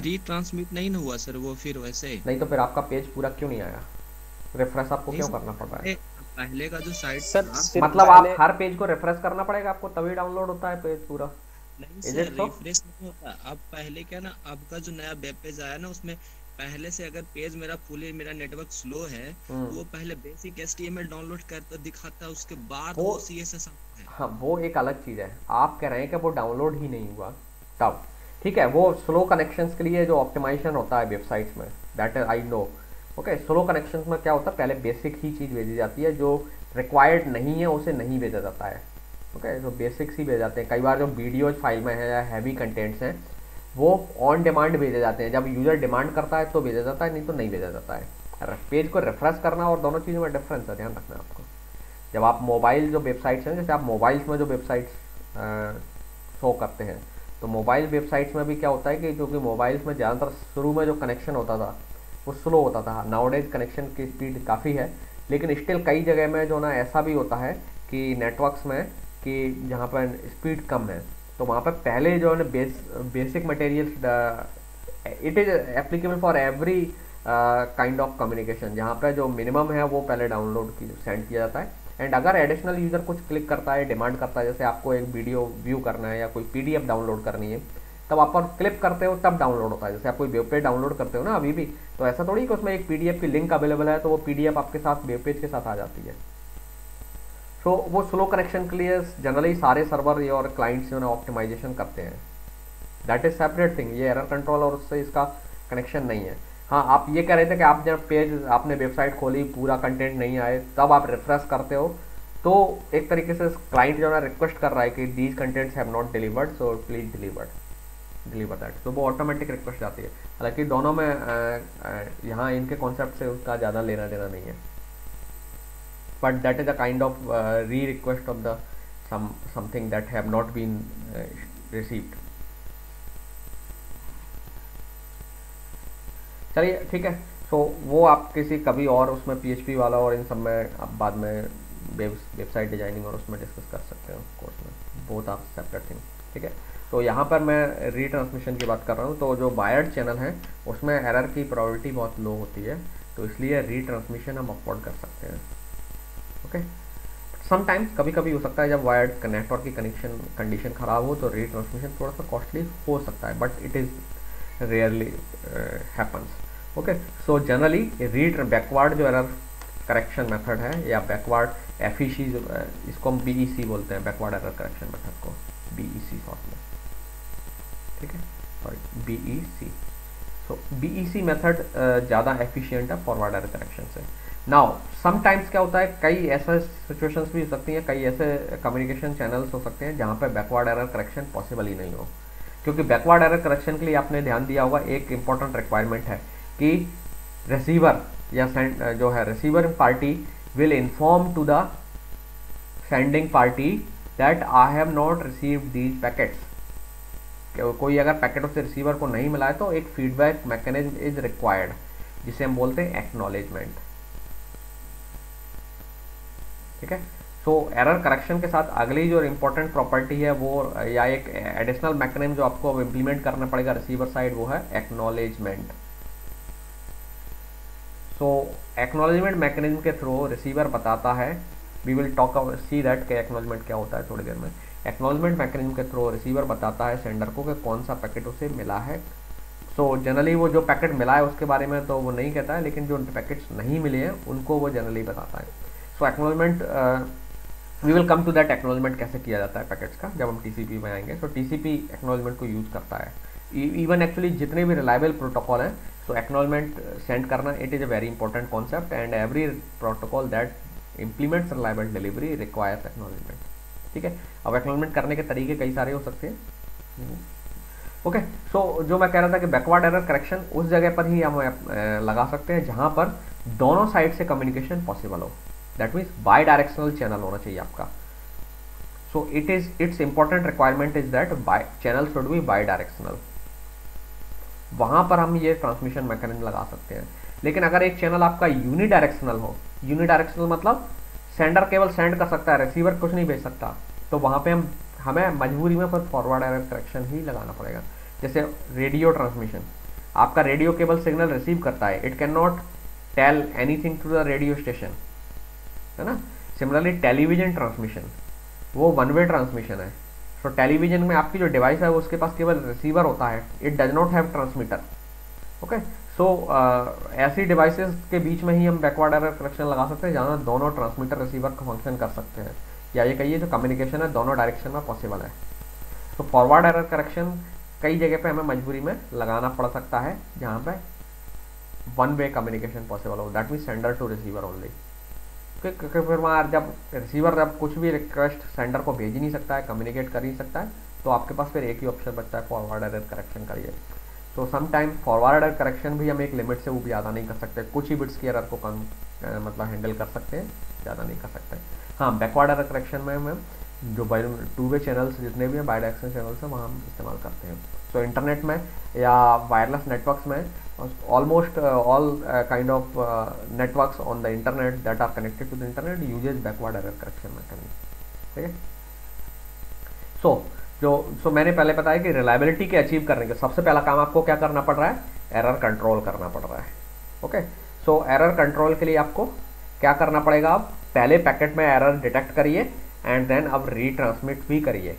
रीट्रांसमिट नहीं ना हुआ सर वो, फिर वैसे नहीं तो फिर आपका पेज पूरा क्यों नहीं आया? रिफ्रेश आपको क्यों करना पड़ रहा है? पहले का जो साइट सर मतलब आप हर पेज को रिफ्रेश करना पड़ेगा आपको, तभी डाउनलोड होता है पेज पूरा? नहीं सर, रिफ्रेश नहीं होता। अब पहले क्या ना, आपका जो नया वेब पेज आया ना, उसमें पहले से अगर पेज मेरा फुली मेरा नेटवर्क स्लो है तो वो पहले बेसिक HTML डाउनलोड करता दिखाता है, उसके बाद वो CSS आता है। हाँ वो एक अलग चीज़ है। आप कह रहे हैं कि वो डाउनलोड ही नहीं हुआ तब, ठीक है। वो स्लो कनेक्शंस के लिए जो ऑप्टिमाइजेशन होता है वेबसाइट्स में, that is I know. Okay, slow connections में क्या होता है, पहले बेसिक ही चीज़ भेजी जाती है, जो रिक्वायर्ड नहीं है उसे नहीं भेजा जाता है। ओके, तो बेसिक्स ही भेज जाते हैं। कई बार जो वीडियो फाइल में है या हैवी कंटेंट्स हैं वो ऑन डिमांड भेजे जाते हैं, जब यूज़र डिमांड करता है तो भेजा जाता है, नहीं तो नहीं भेजा जाता है। पेज को रिफ्रेश करना और दोनों चीज़ों में डिफरेंस है, ध्यान रखना है आपको। जब आप मोबाइल जो वेबसाइट्स हैं, जैसे आप मोबाइल्स में जो वेबसाइट्स शो करते हैं, तो मोबाइल वेबसाइट्स में भी क्या होता है कि क्योंकि मोबाइल्स में ज़्यादातर शुरू में जो कनेक्शन होता था वो स्लो होता था। नाउडेज कनेक्शन की स्पीड काफ़ी है, लेकिन स्टिल कई जगह में जो ना ऐसा भी होता है कि नेटवर्क्स में कि जहाँ पर स्पीड कम है, तो वहाँ पर पहले जो है basic materials, it is applicable for every kind of communication, जहाँ पर जो मिनिमम है वो पहले डाउनलोड की सेंड किया जाता है। एंड अगर एडिशनल यूज़र कुछ क्लिक करता है, डिमांड करता है, जैसे आपको एक वीडियो व्यू करना है या कोई PDF डाउनलोड करनी है, तब आप क्लिक करते हो तब डाउनलोड होता है। जैसे आप कोई वेब पेज डाउनलोड करते हो ना अभी भी, तो ऐसा थोड़ी कि उसमें एक PDF की लिंक अवेलेबल है तो वो PDF आपके साथ वेब पेज के साथ आ जाती है। तो वो स्लो कनेक्शन के लिए जनरली सारे सर्वर और क्लाइंट्स जो है ऑप्टिमाइजेशन करते हैं, दैट इज सेपरेट थिंग। ये एरर कंट्रोल और उससे इसका कनेक्शन नहीं है। हाँ, आप ये कह रहे थे कि आप जब पेज आपने वेबसाइट खोली, पूरा कंटेंट नहीं आए, तब आप रिफ्रेश करते हो, तो एक तरीके से क्लाइंट जो है रिक्वेस्ट कर रहा है कि these contents have not delivered, so please deliver that, तो वो ऑटोमेटिक रिक्वेस्ट जाती है। हालांकि दोनों में यहाँ इनके कॉन्सेप्ट से उसका ज़्यादा लेना देना नहीं है, but that is a kind of re-request of the something that have not been received. चलिए ठीक है, सो वो आप किसी कभी और उसमें PHP वाला और इन सब में आप बाद में वेबसाइट डिजाइनिंग और उसमें डिस्कस कर सकते हो कोर्स में, बोथ आप सेपरेट थिंग, ठीक है। तो यहाँ पर मैं रीट्रांसमिशन की बात कर रहा हूँ। तो जो वायर्ड चैनल है उसमें एरर की प्रोबेबिलिटी बहुत लो होती है, तो इसलिए रीट्रांसमिशन हम अफोर्ड कर सकते हैं। ओके, समटाइम्स कभी कभी हो सकता है जब वायर्ड नेटवर्क की कनेक्शन कंडीशन खराब हो तो रीट्रांसमिशन थोड़ा सा कॉस्टली हो सकता है, but it is rarely happens. Okay, so generally read backward जो एरर करेक्शन मेथड है या बैकवर्ड एफईसी, इसको हम बीईसी बोलते हैं, बैकवर्ड एरर करेक्शन मेथड को बीईसी शॉर्ट में, ठीक है, सॉरी बीईसी। सो बीईसी मेथड ज़्यादा एफिशिएंट है फॉरवर्ड एरर करेक्शन से। नाउ समटाइम्स क्या होता है, कई ऐसे सिचुएशंस भी हो सकती हैं, कई ऐसे कम्युनिकेशन चैनल्स हो सकते हैं जहाँ पे बैकवर्ड एरर करेक्शन पॉसिबल ही नहीं हो, क्योंकि बैकवर्ड एरर करेक्शन के लिए आपने ध्यान दिया होगा एक इंपॉर्टेंट रिक्वायरमेंट है कि रिसीवर या जो है receiver party will inform to the sending party that I have not received these packets. कोई अगर पैकेट उससे रिसीवर को नहीं मिला है तो एक फीडबैक मैकेनिज्म इज रिक्वायर्ड, जिसे हम बोलते हैं एक्नॉलेजमेंट, ठीक है। सो एरर करेक्शन के साथ अगली जो इंपॉर्टेंट प्रॉपर्टी है वो या एक एडिशनल मैकेनिज्म जो आपको अब इम्प्लीमेंट करना पड़ेगा रिसीवर साइड, वो है एक्नॉलेजमेंट। सो एक्नॉलेजमेंट मैकेनिज्म के थ्रू रिसीवर बताता है, we will talk see that के एक्नॉलेजमेंट क्या होता है थोड़ी देर में। एक्नॉलेजमेंट मैकेनिज्म के थ्रू रिसीवर बताता है सेंडर को कि कौन सा पैकेट उसे मिला है। सो जनरली वो जो पैकेट मिला है उसके बारे में तो वो नहीं कहता है, लेकिन जो पैकेट्स नहीं मिले हैं उनको वो जनरली बताता है। So acknowledgement, we will come to that acknowledgement कैसे किया जाता है पैकेट्स का जब हम टीसीपी में आएंगे। सो टीसीपी एक्नॉलेजमेंट को यूज़ करता है, इवन एक्चुअली जितने भी रिलायबल प्रोटोकॉल हैं, सो एक्नॉलेजमेंट सेंड करना it is a very important concept and every protocol that implements reliable delivery requires acknowledgement, ठीक है। अब एक्नॉलेजमेंट करने के तरीके कई सारे हो सकते हैं। ओके, सो जो मैं कह रहा था कि बैकवर्ड एरर करेक्शन उस जगह पर ही हम लगा सकते हैं जहां पर दोनों साइड से कम्युनिकेशन पॉसिबल हो, that means by directional channel होना चाहिए आपका। So it's important requirement is that channel should be by directional, वहां पर हम ये ट्रांसमिशन मैकेनिज्म लगा सकते हैं। लेकिन अगर एक चैनल आपका यूनिडायरेक्शनल हो, यूनिडायरेक्शनल मतलब सेंडर केवल सेंड कर सकता है, रिसीवर कुछ नहीं भेज सकता, तो वहाँ पे हमें मजबूरी में फिर फॉरवर्ड एरर करेक्शन ही लगाना पड़ेगा। जैसे रेडियो ट्रांसमिशन, आपका रेडियो केवल सिग्नल रिसीव करता है, it can not tell anything to the radio station, है ना। सिमिलरली टेलीविजन ट्रांसमिशन वो वन वे ट्रांसमिशन है। तो टेलीविजन में आपकी जो डिवाइस है उसके पास केवल रिसीवर होता है, it does not have transmitter. Okay, so ऐसी डिवाइसेस के बीच में ही हम बैकवर्ड एरर करेक्शन लगा सकते हैं जहाँ दोनों ट्रांसमीटर रिसीवर का फंक्शन कर सकते हैं, या ये कहिए जो कम्युनिकेशन है दोनों डायरेक्शन में पॉसिबल है। तो फॉरवर्ड एरर करेक्शन कई जगह पे हमें मजबूरी में लगाना पड़ सकता है जहाँ पे वन वे कम्युनिकेशन पॉसिबल हो, that means sender to receiver only. क्योंकि फिर वहाँ जब रिसीवर जब कुछ भी रिक्वेस्ट सेंडर को भेज ही नहीं सकता है, कम्युनिकेट कर ही सकता है, तो आपके पास फिर एक ही ऑप्शन बचता है, फॉरवर्ड एरर करेक्शन करिए। तो समटाइम फॉरवर्ड एरर करेक्शन भी हम एक लिमिट से वो ज़्यादा नहीं कर सकते, कुछ ही बिट्स की एरर को मतलब हैंडल कर सकते हैं, ज़्यादा नहीं कर सकते। हाँ, बैकवर्ड एरर करेक्शन में हम जो टू वे चैनल्स जितने भी हैं, बाई डायरेक्शनल चैनल्स हैं, वहाँ हम इस्तेमाल करते हैं। सो इंटरनेट में या वायरलेस नेटवर्क्स में almost all kind of networks on the internet that are connected to the internet uses backward error correction mechanism, ठीक है। सो मैंने पहले बताया कि रिलायबिलिटी के अचीव करने के सबसे पहला काम आपको क्या करना पड़ रहा है, एरर कंट्रोल करना पड़ रहा है। ओके, सो एरर कंट्रोल के लिए आपको क्या करना पड़ेगा, आप पहले पैकेट में एरर डिटेक्ट करिए एंड देन अब रीट्रांसमिट भी करिए।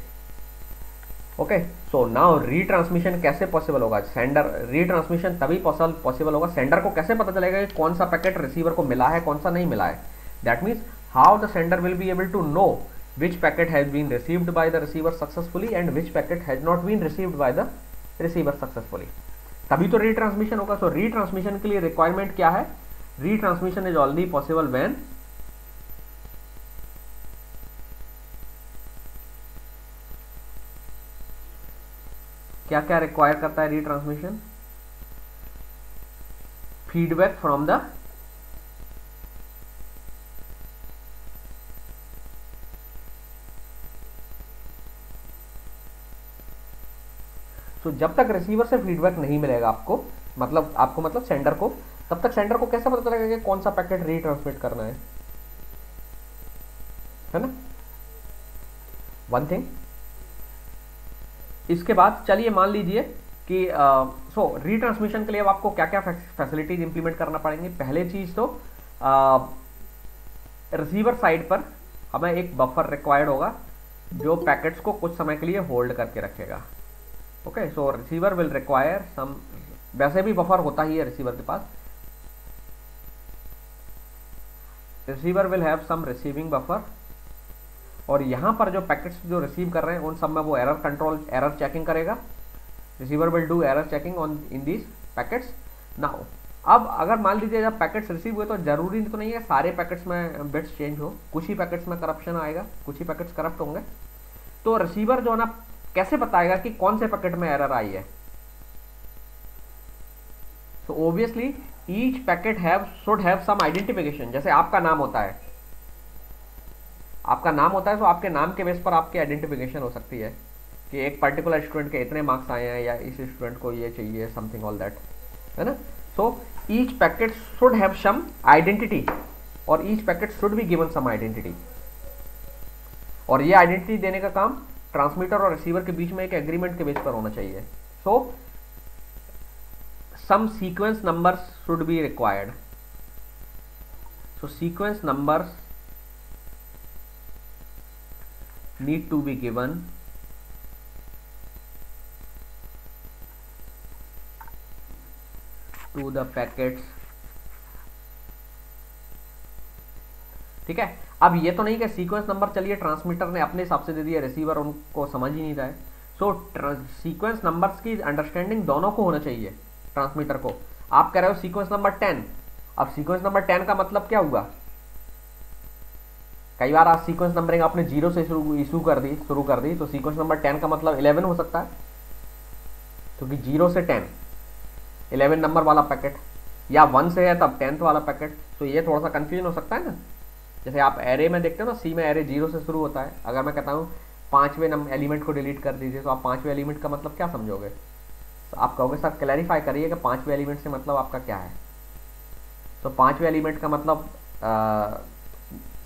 ओके, सो नाउ रीट्रांसमिशन कैसे पॉसिबल होगा, सेंडर रीट्रांसमिशन तभी पॉसिबल होगा, सेंडर को कैसे पता चलेगा कि कौन सा पैकेट रिसीवर को मिला है कौन सा नहीं मिला है। That means how the sender will be able to know which packet has been received by the receiver successfully and which packet has not been received by the receiver successfully, तभी तो रीट्रांसमिशन होगा। सो retransmission के लिए requirement क्या है, retransmission is only possible when क्या क्या require करता है रीट्रांसमिशन, फीडबैक फ्रॉम द तो जब तक रिसीवर से फीडबैक नहीं मिलेगा आपको मतलब सेंडर को, तब तक सेंडर को कैसे पता चलेगा कि कौन सा पैकेट रीट्रांसमिट करना है ना। वन थिंग, इसके बाद चलिए मान लीजिए कि रीट्रांसमिशन के लिए अब आपको क्या क्या फैसिलिटीज इंप्लीमेंट करना पड़ेंगे। पहले चीज तो रिसीवर साइड पर हमें एक बफर रिक्वायर्ड होगा जो पैकेट्स को कुछ समय के लिए होल्ड करके रखेगा। Okay, so receiver will require some, वैसे भी बफर होता ही है रिसीवर के पास। Receiver will have some receiving buffer, और यहाँ पर जो पैकेट्स जो रिसीव कर रहे हैं उन सब में वो एरर कंट्रोल, एरर चेकिंग करेगा। Receiver will do error checking on in these packets. Now अब अगर मान लीजिए जब पैकेट्स रिसीव हुए तो जरूरी तो नहीं है सारे पैकेट्स में बिट्स चेंज हो, कुछ ही पैकेट्स में करप्शन आएगा, कुछ ही पैकेट्स करप्ट होंगे। तो रिसीवर जो है ना कैसे बताएगा कि कौन से पैकेट में एरर आई है? So obviously each packet should have some identification. जैसे आपका नाम होता है, आपका नाम होता है तो आपके नाम के बेस पर आपकी आइडेंटिफिकेशन हो सकती है कि एक पर्टिकुलर स्टूडेंट के इतने मार्क्स आए हैं या इस स्टूडेंट को ये चाहिए, समथिंग ऑल दैट, है ना। So each packet should have some identity और each packet should be given some identity, और ये आइडेंटिटी देने का काम ट्रांसमीटर और रिसीवर के बीच में एक एग्रीमेंट के बेस पर होना चाहिए। So some sequence numbers should be required. So sequence numbers need to be given to the packets। ठीक है, अब ये तो नहीं कि सीक्वेंस नंबर चलिए ट्रांसमीटर ने अपने हिसाब से दे दिया, रिसीवर उनको समझ ही नहीं रहा है। सो सीक्वेंस नंबर्स की अंडरस्टैंडिंग दोनों को होना चाहिए, ट्रांसमीटर को। आप कह रहे हो सीक्वेंस नंबर 10, अब सीक्वेंस नंबर 10 का मतलब क्या हुआ? कई बार आप सीक्वेंस नंबरिंग आपने 0 से शुरू कर दी तो सीक्वेंस नंबर 10 का मतलब 11 हो सकता है, क्योंकि 0 से 10 11 नंबर वाला पैकेट, या 1 से है तब 10th वाला पैकेट। तो ये थोड़ा सा कंफ्यूजन हो सकता है ना। जैसे आप एरे में देखते हो ना, सी में एरे 0 से शुरू होता है। अगर मैं कहता हूँ 5वें एलिमेंट को डिलीट कर दीजिए, तो आप 5वें एलिमेंट का मतलब क्या समझोगे? तो आप कहोगे सर क्लैरिफाई करिए कि 5वें एलिमेंट से मतलब आपका क्या है। तो 5वें एलिमेंट का मतलब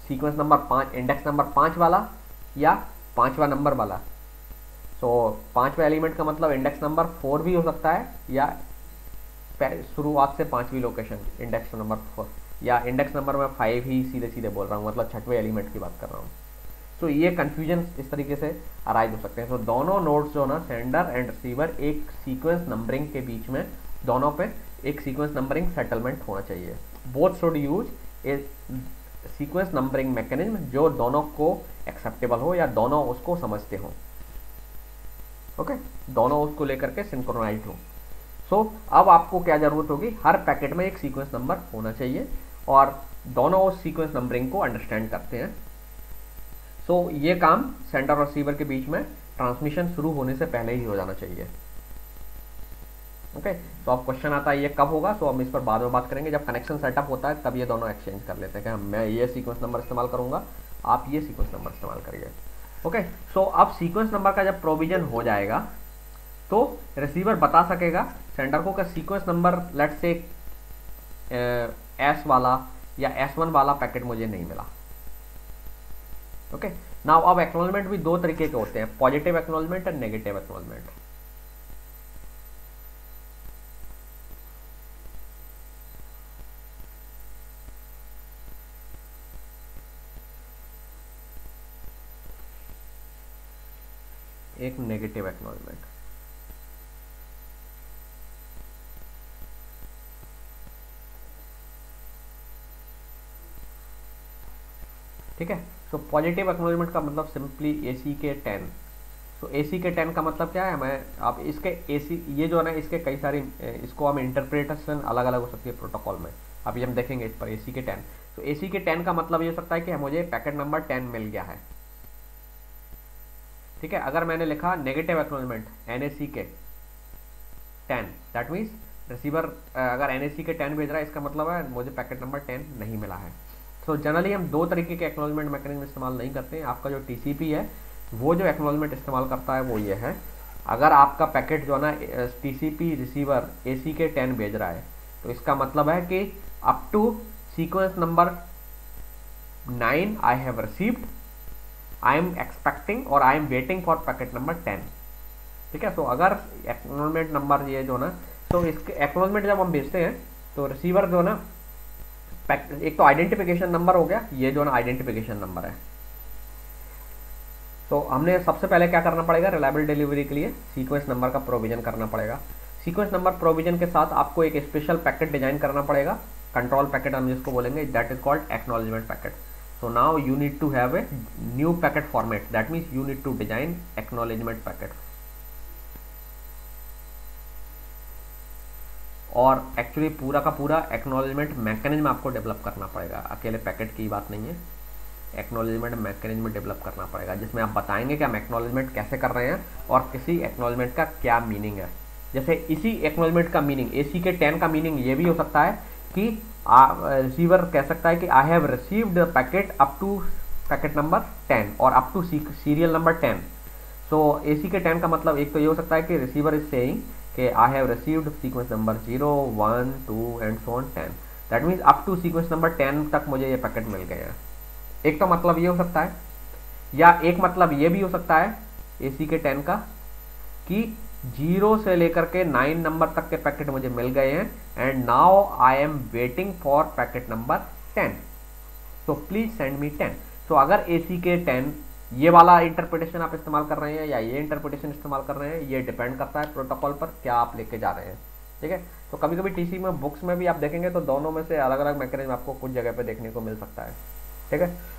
सीक्वेंस नंबर 5, इंडेक्स नंबर 5 वाला या 5वां नंबर वाला। सो 5वें एलिमेंट का मतलब इंडेक्स नंबर 4 भी हो सकता है, या शुरुआत से 5वीं लोकेशन इंडेक्स नंबर 4, या इंडेक्स नंबर में 5 ही सीधे सीधे बोल रहा हूँ, मतलब 6वें एलिमेंट की बात कर रहा हूँ। तो ये कन्फ्यूजन इस तरीके से अराइज हो सकते हैं। तो दोनों नोड्स जो ना, सेंडर एंड रिसीवर, एक सीक्वेंस नंबरिंग के बीच में दोनों पे एक सीक्वेंस नंबरिंग सेटलमेंट होना चाहिए। Both should use A sequence numbering mechanism जो दोनों को एक्सेप्टेबल हो या दोनों उसको समझते हो। ओके, दोनों उसको लेकर के सिंक्रोनाइज्ड हो। सो अब आपको क्या जरूरत होगी? हर पैकेट में एक सीक्वेंस नंबर होना चाहिए और दोनों उस सीक्वेंस नंबरिंग को अंडरस्टैंड करते हैं। सो ये काम सेंडर और रिसीवर के बीच में ट्रांसमिशन शुरू होने से पहले ही हो जाना चाहिए। ओके, तो अब क्वेश्चन आता है ये कब होगा? सो हम इस पर बाद में बात करेंगे। जब कनेक्शन सेटअप होता है तब ये दोनों एक्सचेंज कर लेते हैं कि मैं ये सीक्वेंस नंबर इस्तेमाल करूंगा, आप ये सीक्वेंस नंबर इस्तेमाल करिए। ओके, सो अब सीक्वेंस नंबर का जब प्रोविजन हो जाएगा तो रिसीवर बता सकेगा सेंडर को कि sequence number let's say S वाला या S1 वाला पैकेट मुझे नहीं मिला। ओके, नाउ अब एक्नॉलेजमेंट भी दो तरीके के होते हैं, पॉजिटिव एक्नॉलेजमेंट और नेगेटिव एक्नॉलेजमेंट। एक नेगेटिव एक्नॉलेजमेंट, ठीक है। सो पॉजिटिव एक्नॉलेजमेंट का मतलब सिंपली AC के 10। सो AC के 10 का मतलब क्या है? मैं आप इसके AC ये जो है ना, इसके कई सारी इसको हम इंटरप्रिटेशन अलग अलग हो सकती है प्रोटोकॉल में, अभी हम देखेंगे इस पर। AC के 10, तो AC के 10 का मतलब ये हो सकता है कि मुझे पैकेट नंबर 10 मिल गया है, ठीक है। अगर मैंने लिखा नेगेटिव एक्नॉलेजमेंट NAC के 10, दैट मीन्स रिसीवर अगर NAC के 10 भेज रहा है, इसका मतलब है मुझे पैकेट नंबर 10 नहीं मिला है। तो जनरली हम दो तरीके के एक्नॉलेजमेंट मैकेनिज्म इस्तेमाल नहीं करते हैं। आपका जो TCP है वो जो एक्नॉलेजमेंट इस्तेमाल करता है वो ये है, अगर आपका पैकेट जो है ना TCP रिसीवर AC के 10 भेज रहा है तो इसका मतलब है कि up to sequence number 9 I have received, I am expecting और I am waiting for packet number 10, ठीक है। तो अगर एक्नॉलेजमेंट नंबर ये जो ना, तो इसके एक्नॉलेजमेंट जब हम भेजते हैं तो रिसीवर जो ना, एक तो आइडेंटिफिकेशन नंबर हो गया, ये जो ना आइडेंटिफिकेशन नंबर है, तो हमने सबसे पहले क्या करना पड़ेगा, रिलायबल डिलीवरी के लिए सीक्वेंस नंबर का प्रोविजन करना पड़ेगा। सीक्वेंस नंबर प्रोविजन के साथ आपको एक स्पेशल पैकेट डिजाइन करना पड़ेगा, कंट्रोल पैकेट हम जिसको बोलेंगे, that is called acknowledgement packet. So now you need to have a new packet format, that means you need to design acknowledgement packet। और एक्चुअली पूरा का पूरा एक्नॉलेजमेंट मैकेनिज्म आपको डेवलप करना पड़ेगा, अकेले पैकेट की बात नहीं है, एक्नॉलेजमेंट मैकेनिज्म डेवलप करना पड़ेगा जिसमें आप बताएंगे कि हम एक्नॉलेजमेंट कैसे कर रहे हैं और किसी एक्नॉलेजमेंट का क्या मीनिंग है। जैसे इसी एक्नॉलेजमेंट का मीनिंग ACK10 का मीनिंग ये भी हो सकता है कि रिसीवर कह सकता है कि I have received packet up to packet number 10 और up to serial number 10। So ACK10 का मतलब एक तो ये हो सकता है कि रिसीवर इज सेइंग कि I have received sequence number 0, 1, 2 and so on 10, that means up to sequence number 10 तक मुझे ये पैकेट मिल गए हैं। एक तो मतलब ये हो सकता है, या एक मतलब ये भी हो सकता है ACK10 का कि 0 से लेकर के 9 नंबर तक के पैकेट मुझे मिल गए हैं and now I am waiting for packet number 10, so please send me 10। सो अगर ACK10 ये वाला इंटरप्रिटेशन आप इस्तेमाल कर रहे हैं या ये इंटरप्रिटेशन इस्तेमाल कर रहे हैं, ये डिपेंड करता है प्रोटोकॉल पर क्या आप लेके जा रहे हैं, ठीक है। तो कभी कभी TCP में बुक्स में भी आप देखेंगे तो दोनों में से अलग अलग मैकेनिज्म आपको कुछ जगह पे देखने को मिल सकता है, ठीक है।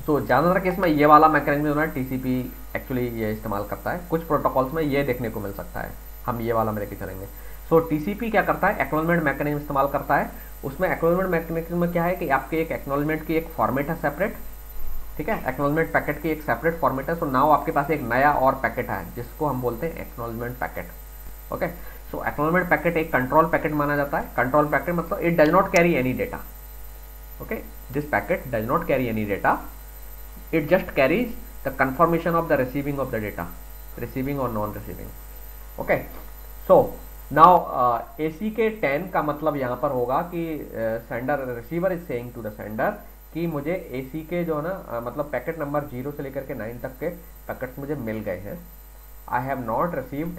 तो ज़्यादातर केस में ये वाला मैकेनिज्म जो है TCP एक्चुअली ये इस्तेमाल करता है, कुछ प्रोटोकॉल्स में ये देखने को मिल सकता है, हम ये वाला में लेके चलेंगे। सो TCP क्या करता है, एक्नॉलेजमेंट मैकेनिज्म इस्तेमाल करता है। उसमें एक्नॉलेजमेंट मैकेनिज्म में क्या है कि आपके एक एक्नॉलेजमेंट की एक फॉर्मेट है सेपरेट, ठीक है, एक्नॉलेजमेंट पैकेट की एक सेपरेट फॉर्मेट है। सो नाउ आपके पास एक नया और पैकेट है जिसको हम बोलते हैं एक्नॉलेजमेंट पैकेट, ओके। सो एक्नॉलेजमेंट पैकेट एक कंट्रोल पैकेट माना जाता है। कंट्रोल पैकेट मतलब it does not carry any data, okay, this packet does not carry any data, it just carries the confirmation of the receiving of the data, receiving or non receiving, okay। so now ACK10 का मतलब यहाँ पर होगा कि sender receiver is saying to the sender कि मुझे ACK जो है ना मतलब पैकेट नंबर 0 से लेकर के 9 तक के पैकेट्स मुझे मिल गए हैं। आई have not received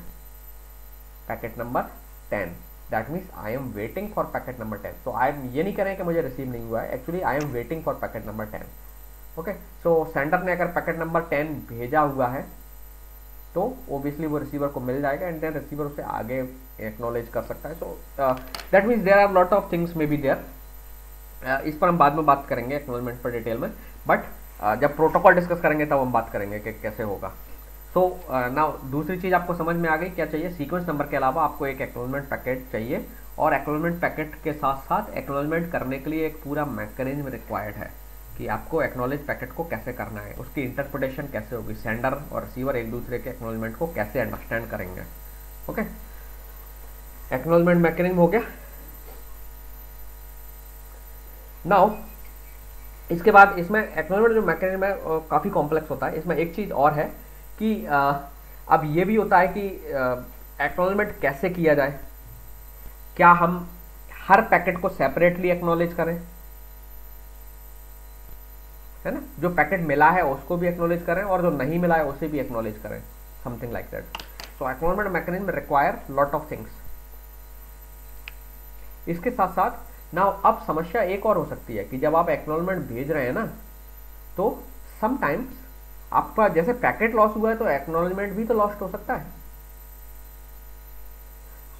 packet number 10, that means I am waiting for packet number 10। तो आई ये नहीं करें कि मुझे रिसीव नहीं हुआ है, actually I am waiting for packet number 10, okay. So sender ने अगर पैकेट नंबर 10 भेजा हुआ है तो ओबियसली वो रिसीवर को मिल जाएगा एंड देन रिसीवर उसे आगे एक्नॉलेज कर सकता है। So that means there are lot of things may be there, इस पर हम बाद में बात करेंगे एक्नॉलेजमेंट पर डिटेल में, बट जब प्रोटोकॉल डिस्कस करेंगे तब हम बात करेंगे कि कैसे होगा। सो नाउ दूसरी चीज़ आपको समझ में आ गई, क्या चाहिए, सीक्वेंस नंबर के अलावा आपको एक एक्नॉलेजमेंट पैकेट चाहिए और एक्नॉलेजमेंट पैकेट के साथ साथ एक्नॉलेजमेंट करने के लिए एक पूरा मैकेनिज्म रिक्वायर्ड है कि आपको एक्नॉलेज पैकेट को कैसे करना है, उसकी इंटरप्रिटेशन कैसे होगी, सेंडर और रिसीवर एक दूसरे के एक्नॉलेजमेंट को कैसे अंडरस्टैंड करेंगे, ओके। एक्नॉलेजमेंट मैकेनिज्म हो गया। नाउ इसके बाद इसमें एक्नॉलेजमेंट जो मैकेनिज्म है काफ़ी कॉम्प्लेक्स होता है। इसमें एक चीज़ और है कि अब ये भी होता है कि एक्नॉलेजमेंट कैसे किया जाए, क्या हम हर पैकेट को सेपरेटली एक्नॉलेज करें, है ना, जो पैकेट मिला है उसको भी एक्नॉलेज करें और जो नहीं मिला है उसे भी एक्नॉलेज करें, something like that. So acknowledgement mechanism require lot of things. इसके साथ साथ नाउ अब समस्या एक और हो सकती है कि जब आप एक्नॉलेजमेंट भेज रहे हैं ना तो समटाइम्स आपका जैसे पैकेट लॉस हुआ है तो एक्नॉलेजमेंट भी तो लॉस्ट हो सकता है।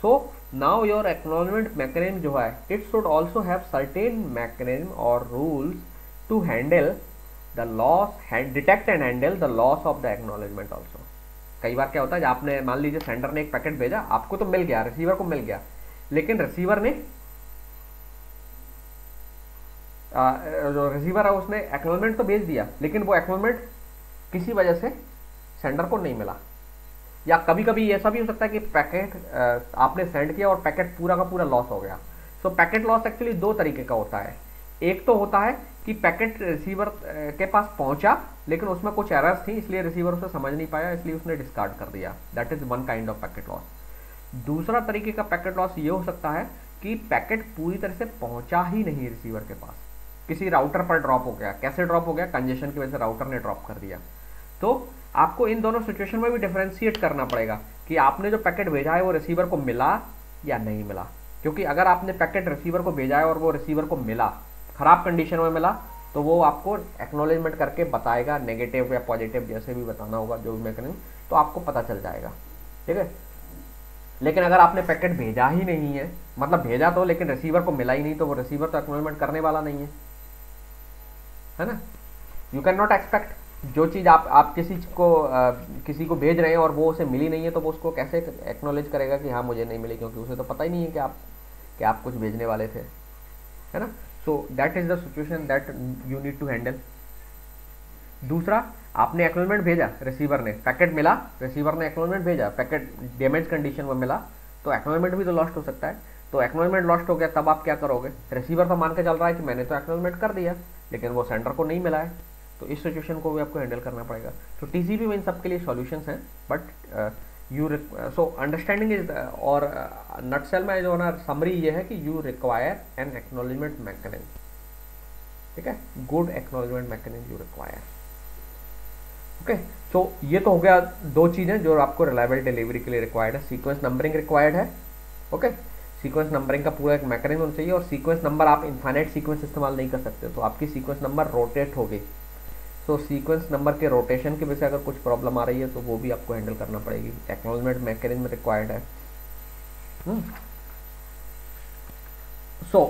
So now your acknowledgement mechanism जो है it should also have certain mechanism और rules to handle the loss, detect and handle the loss of the acknowledgement also। कई बार क्या होता है, आपने मान लीजिए सेंडर ने एक पैकेट भेजा, आपको तो मिल गया, रिसीवर को मिल गया, लेकिन रिसीवर ने जो रिसीवर है उसने एक्नॉलेजमेंट तो भेज दिया लेकिन वो एक्नॉलेजमेंट किसी वजह से सेंडर को नहीं मिला। या कभी कभी ऐसा भी हो सकता है कि पैकेट आपने सेंड किया और पैकेट पूरा का पूरा लॉस हो गया। सो पैकेट लॉस एक्चुअली दो तरीके का होता है। एक तो होता है कि पैकेट रिसीवर के पास पहुंचा लेकिन उसमें कुछ एरर्स थी इसलिए रिसीवर उसे समझ नहीं पाया इसलिए उसने डिस्कार्ड कर दिया, that is one kind of packet loss. दूसरा तरीके का पैकेट लॉस ये हो सकता है कि पैकेट पूरी तरह से पहुंचा ही नहीं रिसीवर के पास, किसी राउटर पर ड्रॉप हो गया। कैसे ड्रॉप हो गया? कंजेशन की वजह से राउटर ने ड्रॉप कर दिया। तो आपको इन दोनों सिचुएशन में भी डिफरेंशिएट करना पड़ेगा कि आपने जो पैकेट भेजा है वो रिसीवर को मिला या नहीं मिला। क्योंकि अगर आपने पैकेट रिसीवर को भेजा है और वो रिसीवर को मिला, खराब कंडीशन में मिला, तो वो आपको एक्नॉलेजमेंट करके बताएगा, नेगेटिव या पॉजिटिव जैसे भी बताना होगा जो भी मैकेनिज्म, तो आपको पता चल जाएगा, ठीक है। लेकिन अगर आपने पैकेट भेजा ही नहीं है, मतलब भेजा तो लेकिन रिसीवर को मिला ही नहीं, तो वो रिसीवर तो एक्नॉलेजमेंट करने वाला नहीं है ना। यू कैन नॉट एक्सपेक्ट, जो चीज़ आप किसी को भेज रहे हैं और वो उसे मिली नहीं है, तो वो उसको कैसे एक्नॉलेज करेगा कि हाँ मुझे नहीं मिली, क्योंकि उसे तो पता ही नहीं है कि आप कुछ भेजने वाले थे, है ना। So that is the situation that you need to handle. दूसरा, आपने एक्नॉलेजमेंट भेजा, रिसीवर ने, पैकेट मिला, रिसीवर ने एक्नॉलेजमेंट भेजा, पैकेट डैमेज कंडीशन में मिला, तो एक्नॉलेजमेंट भी तो लॉस्ट हो सकता है। तो एक्नॉलेजमेंट लॉस्ट हो गया, तब आप क्या करोगे? रिसीवर तो मान के चल रहा है कि मैंने तो एक्नॉलेजमेंट कर दिया, लेकिन वो सेंडर को नहीं मिला है, तो इस सिचुएशन को भी आपको हैंडल करना पड़ेगा। तो टीसीपी में इन सब के लिए सॉल्यूशंस हैं, बट सो अंडरस्टैंडिंग इज, और नटसेल में जो ना समरी ये है कि you require an acknowledgement mechanism, ठीक है, good acknowledgement mechanism you require. Okay, so ये तो हो गया दो चीज़ें जो आपको रिलायबल डिलीवरी के लिए रिक्वायर्ड है। सीक्वेंस नंबरिंग रिक्वायर्ड है, ओके, सीक्वेंस नंबरिंग का पूरा एक मैकेनिज्म होना चाहिए, और सीक्वेंस नंबर आप इनफाइनाइट सीक्वेंस इस्तेमाल नहीं कर सकते, तो आपकी सीक्वेंस नंबर रोटेट होगी। सो सीक्वेंस नंबर के रोटेशन की वजह से अगर कुछ प्रॉब्लम आ रही है तो वो भी आपको हैंडल करना पड़ेगी, एक्नॉलेजमेंट मैकेनिज्म रिक्वायर्ड है। सो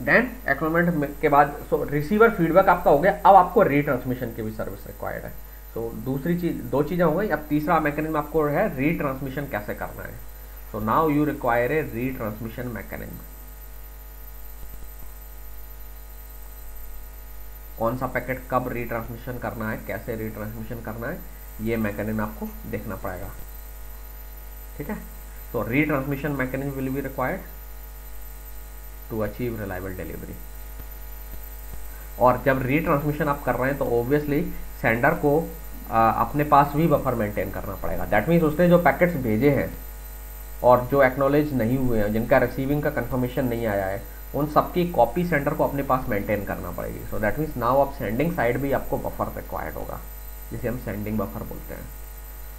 देन एक्नॉलेजमेंट के बाद रिसीवर फीडबैक आपका हो गया, अब आपको रीट्रांसमिशन की भी सर्विस रिक्वायर्ड है। तो दूसरी चीज, दो चीजें हो गई, अब तीसरा मैकेनिज्म आपको है रीट्रांसमिशन कैसे करना है। So now you require A retransmission mechanism. कौन सा पैकेट कब रीट्रांसमिशन करना है, कैसे रीट्रांसमिशन करना है, ये मैकेनिज्म आपको देखना पड़ेगा, ठीक है। तो retransmission mechanism will be required to achieve reliable delivery. और जब रीट्रांसमिशन आप कर रहे हैं तो ऑब्वियसली सेंडर को अपने पास भी बफर मेंटेन करना पड़ेगा। दैट मीन्स उसने जो पैकेट्स भेजे हैं और जो एक्नॉलेज नहीं हुए हैं, जिनका रिसीविंग का कंफर्मेशन नहीं आया है, उन सबकी कॉपी सेंडर को अपने पास मेंटेन करना पड़ेगी। सो दैट मीन्स नाउ आप सेंडिंग साइड भी आपको बफर रिक्वायर्ड होगा, जिसे हम सेंडिंग बफर बोलते हैं,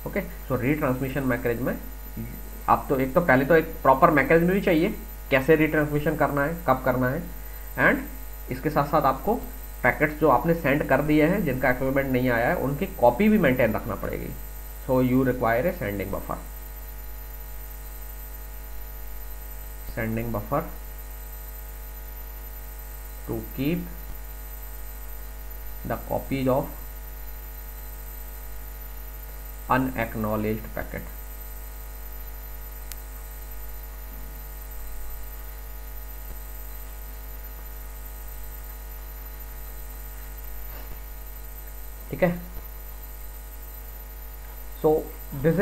ओके। सो रीट्रांसमिशन मैकेनिज्म में आप तो पहले तो एक प्रॉपर मैकेनिज्म भी चाहिए, कैसे रीट्रांसमिशन करना है, कब करना है, एंड इसके साथ साथ आपको पैकेट्स जो आपने सेंड कर दिए हैं जिनका एक्नॉलेजमेंट नहीं आया है उनकी कॉपी भी मेंटेन रखना पड़ेगी। So you require a sending buffer, sending buffer to keep the copies of unacknowledged packet. ठीक है, सो these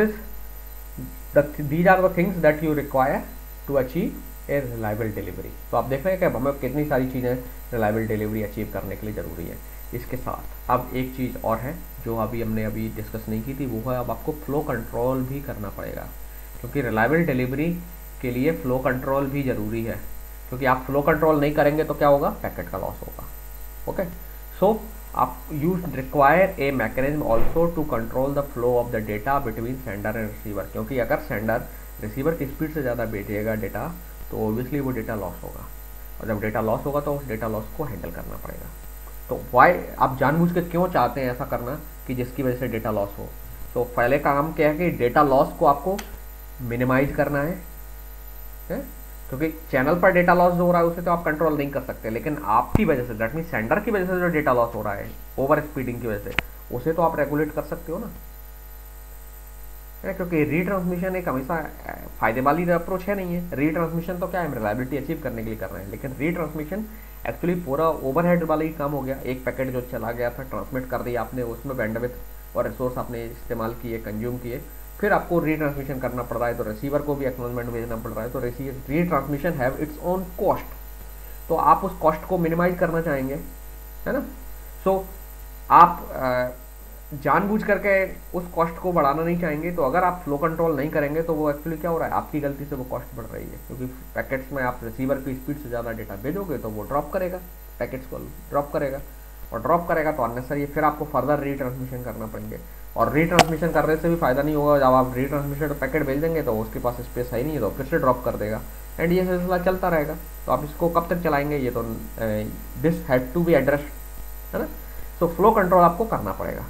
are the things that you require to achieve a reliable delivery। तो आप देख रहे हैं कि हमें कितनी सारी चीज़ें reliable delivery अचीव करने के लिए ज़रूरी है। इसके साथ अब एक चीज़ और है जो हमने अभी डिस्कस नहीं की थी, वो है अब आपको फ्लो कंट्रोल भी करना पड़ेगा, क्योंकि रिलायबल डिलीवरी के लिए फ्लो कंट्रोल भी ज़रूरी है, क्योंकि आप फ्लो कंट्रोल नहीं करेंगे तो क्या होगा, पैकेट का लॉस होगा, ओके। सो आप you require a mechanism also to control the flow of the data between sender and receiver, क्योंकि अगर सेंडर रिसीवर की स्पीड से ज़्यादा भेजेगा डेटा तो ऑब्वियसली वो डेटा लॉस होगा, और जब डेटा लॉस होगा तो उस डेटा लॉस को हैंडल करना पड़ेगा। तो वाई आप जानबूझ के क्यों चाहते हैं ऐसा करना कि जिसकी वजह से डेटा लॉस हो। तो पहले काम क्या है कि डेटा लॉस को आपको मिनिमाइज करना है, क्योंकि चैनल पर डेटा लॉस हो रहा है उसे तो आप कंट्रोल नहीं कर सकते, लेकिन आपकी वजह से, दैट मीन सेंडर की वजह से जो डेटा लॉस हो रहा है ओवर स्पीडिंग की वजह से, उसे तो आप रेगुलेट कर सकते हो ना, क्योंकि रीट्रांसमिशन एक हमेशा फायदे वाली अप्रोच है नहीं है। रीट्रांसमिशन तो क्या है, हम रिलायबिलिटी अचीव करने के लिए कर रहे हैं, लेकिन रीट्रांसमिशन एक्चुअली पूरा ओवरहेड वाला ही काम हो गया। एक पैकेट जो चला गया था, ट्रांसमिट कर दिया आपने, उसमें बैंडविड्थ और रिसोर्स आपने इस्तेमाल किए, कंज्यूम किए, फिर आपको रीट्रांसमिशन करना पड़ रहा है, तो रिसीवर को भी एक्नॉलेजमेंट भेजना पड़ रहा है, तो retransmission have its own cost, तो आप उस कॉस्ट को मिनिमाइज करना चाहेंगे, है ना। सो आप जानबूझ करके उस कॉस्ट को बढ़ाना नहीं चाहेंगे, तो अगर आप फ्लो कंट्रोल नहीं करेंगे तो वो एक्चुअली क्या हो रहा है, आपकी गलती से वो कॉस्ट बढ़ रही है, क्योंकि पैकेट्स में आप रिसीवर की स्पीड से ज़्यादा डेटा भेजोगे तो वो ड्रॉप करेगा, पैकेट्स को ड्रॉप करेगा, और ड्रॉप करेगा तो अननेसेसरी फिर आपको फर्दर रीट्रांसमिशन करना पड़ेंगे, और रीट्रांसमिशन करने से भी फायदा नहीं होगा। जब आप रीट्रांसमिशन पैकेट भेज देंगे तो उसके पास स्पेस है ही नहीं, तो फिर से ड्रॉप कर देगा, एंड ये सिलसिला चलता रहेगा। तो आप इसको कब तक चलाएंगे, ये तो this had to be addressed, है ना। सो फ्लो कंट्रोल आपको करना पड़ेगा।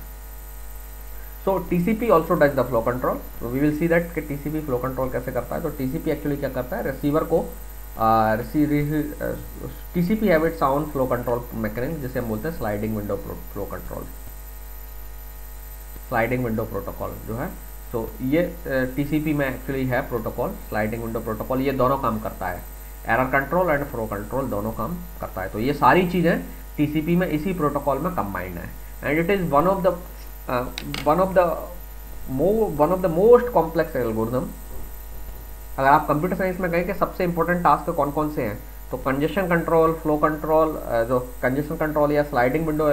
So TCP also does the flow control. We will see that कि TCP फ्लो कंट्रोल कैसे करता है। तो TCP एक्चुअली क्या करता है, रिसीवर को TCP have its own flow control mechanism, जिसे हम बोलते हैं sliding window flow control, sliding window protocol जो है। तो ये TCP में एक्चुअली है प्रोटोकॉल, स्लाइडिंग विंडो प्रोटोकॉल। ये दोनों काम करता है, error control and flow control दोनों काम करता है। तो ये सारी चीज़ें TCP में इसी प्रोटोकॉल में कंबाइंड है। And it is one of the most complex algorithm. अगर आप कंप्यूटर साइंस में कहें कि सबसे इंपॉर्टेंट टास्क कौन कौन से हैं, तो कंजेशन कंट्रोल, फ्लो कंट्रोल, जो कंजेशन कंट्रोल या स्लाइडिंग विंडो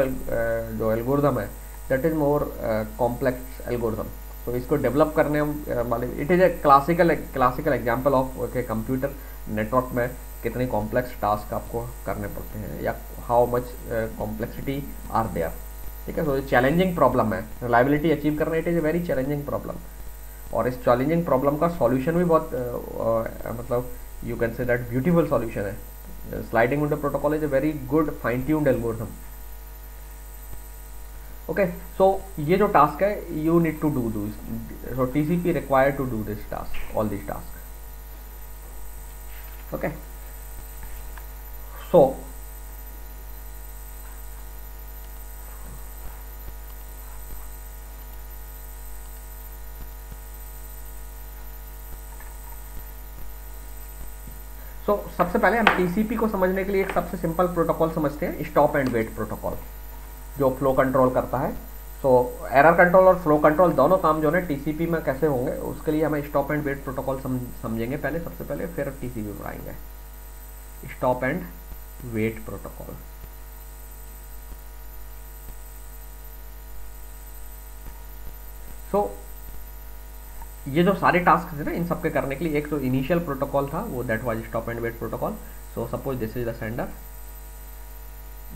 जो एल्गोरिथम है, that is more complex algorithm. तो इसको डेवलप करने वाले, it is a classical example of के कंप्यूटर नेटवर्क में कितने कॉम्प्लेक्स टास्क आपको करने पड़ते हैं, या how much complexity are there. ठीक है, तो ये चैलेंजिंग प्रॉब्लम है, रिलायबिलिटी अचीव करना it is a very challenging problem. और इस चैलेंजिंग प्रॉब्लम का सॉल्यूशन भी बहुत मतलब you can say that beautiful solution है। Sliding window protocol is a very good fine tuned algorithm. Okay, so ये जो टास्क है you need to do this. So TCP required to do this task, all this task. Okay, so सबसे पहले हम TCP को समझने के लिए एक सबसे सिंपल प्रोटोकॉल समझते हैं, स्टॉप एंड वेट प्रोटोकॉल, जो फ्लो कंट्रोल करता है। सो एरर कंट्रोल और फ्लो कंट्रोल दोनों काम जो है TCP में कैसे होंगे, उसके लिए हमें स्टॉप एंड वेट प्रोटोकॉल समझेंगे पहले, सबसे पहले, फिर TCP पढ़ाएंगे। Stop and wait protocol. So ये जो सारे टास्क थे ना, इन सबके करने के लिए एक तो इनिशियल प्रोटोकॉल था, वो that was stop and wait protocol. So suppose this is the sender,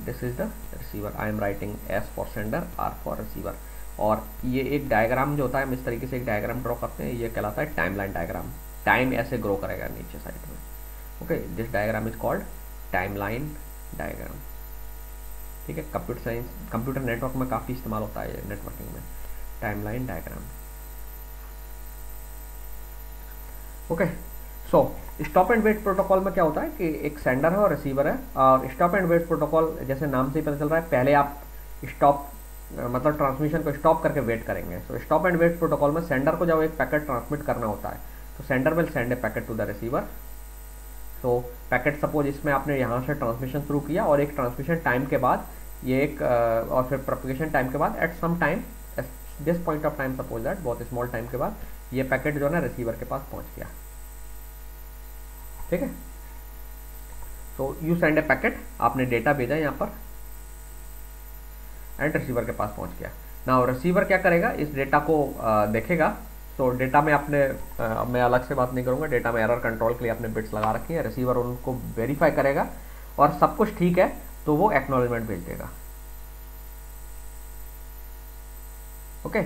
this is the receiver, I am writing S for sender, R for receiver. और ये एक डायग्राम जो होता है, हम इस तरीके से एक डायग्राम ड्रॉ करते हैं, ये कहलाता है टाइमलाइन डायग्राम। टाइम ऐसे ग्रो करेगा नीचे साइड में। Okay, this diagram is called timeline diagram. ठीक है, कंप्यूटर साइंस, कंप्यूटर नेटवर्क में काफ़ी इस्तेमाल होता है ये नेटवर्किंग में, timeline diagram. Okay, so stop and wait protocol में क्या होता है कि एक सेंडर है और रिसीवर है। और स्टॉप एंड वेट प्रोटोकॉल जैसे नाम से ही पता चल रहा है, पहले आप स्टॉप मतलब ट्रांसमिशन को स्टॉप करके वेट करेंगे। So stop and wait protocol में सेंडर को जब एक पैकेट ट्रांसमिट करना होता है, तो sender will send a packet to the receiver. So packet suppose इसमें आपने यहाँ से ट्रांसमिशन शुरू किया, और एक ट्रांसमिशन टाइम के बाद ये एक और फिर प्रोपगेशन टाइम के बाद, at some time, this point of time suppose that, बहुत स्मॉल टाइम के बाद ये पैकेट जो है ना रिसीवर के पास पहुंच गया। ठीक है, so you send a packet, आपने डेटा भेजा यहाँ पर, एंड रिसीवर के पास पहुंच गया। नाउ रिसीवर क्या करेगा, इस डेटा को देखेगा। सो डेटा में आपने मैं अलग से बात नहीं करूंगा, डेटा में एरर कंट्रोल के लिए आपने बिट्स लगा रखी है। रिसीवर उनको वेरीफाई करेगा, और सब कुछ ठीक है तो वो एक्नॉलेजमेंट भेज देगा। ओके,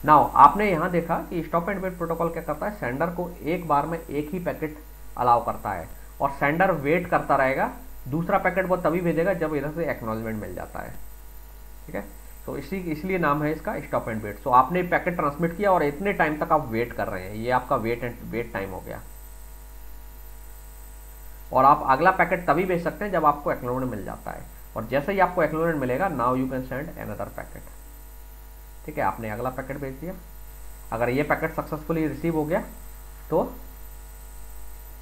नाउ आपने यहाँ देखा कि स्टॉप एंड वेट प्रोटोकॉल क्या करता है, सेंडर को एक बार में एक ही पैकेट अलाउ करता है, और सेंडर वेट करता रहेगा। दूसरा पैकेट वो तभी भेजेगा जब इधर से एक्नॉलेजमेंट मिल जाता है। ठीक है, तो इसलिए नाम है इसका स्टॉप एंड वेट। सो आपने पैकेट ट्रांसमिट किया और इतने टाइम तक आप वेट कर रहे हैं, ये आपका वेट टाइम हो गया। और आप अगला पैकेट तभी भेज सकते हैं जब आपको एक्नॉलेजमेंट मिल जाता है, और जैसे ही आपको एक्नॉलेजमेंट मिलेगा, now you can send another packet. ठीक है, आपने अगला पैकेट भेज दिया। अगर ये पैकेट सक्सेसफुली रिसीव हो गया, तो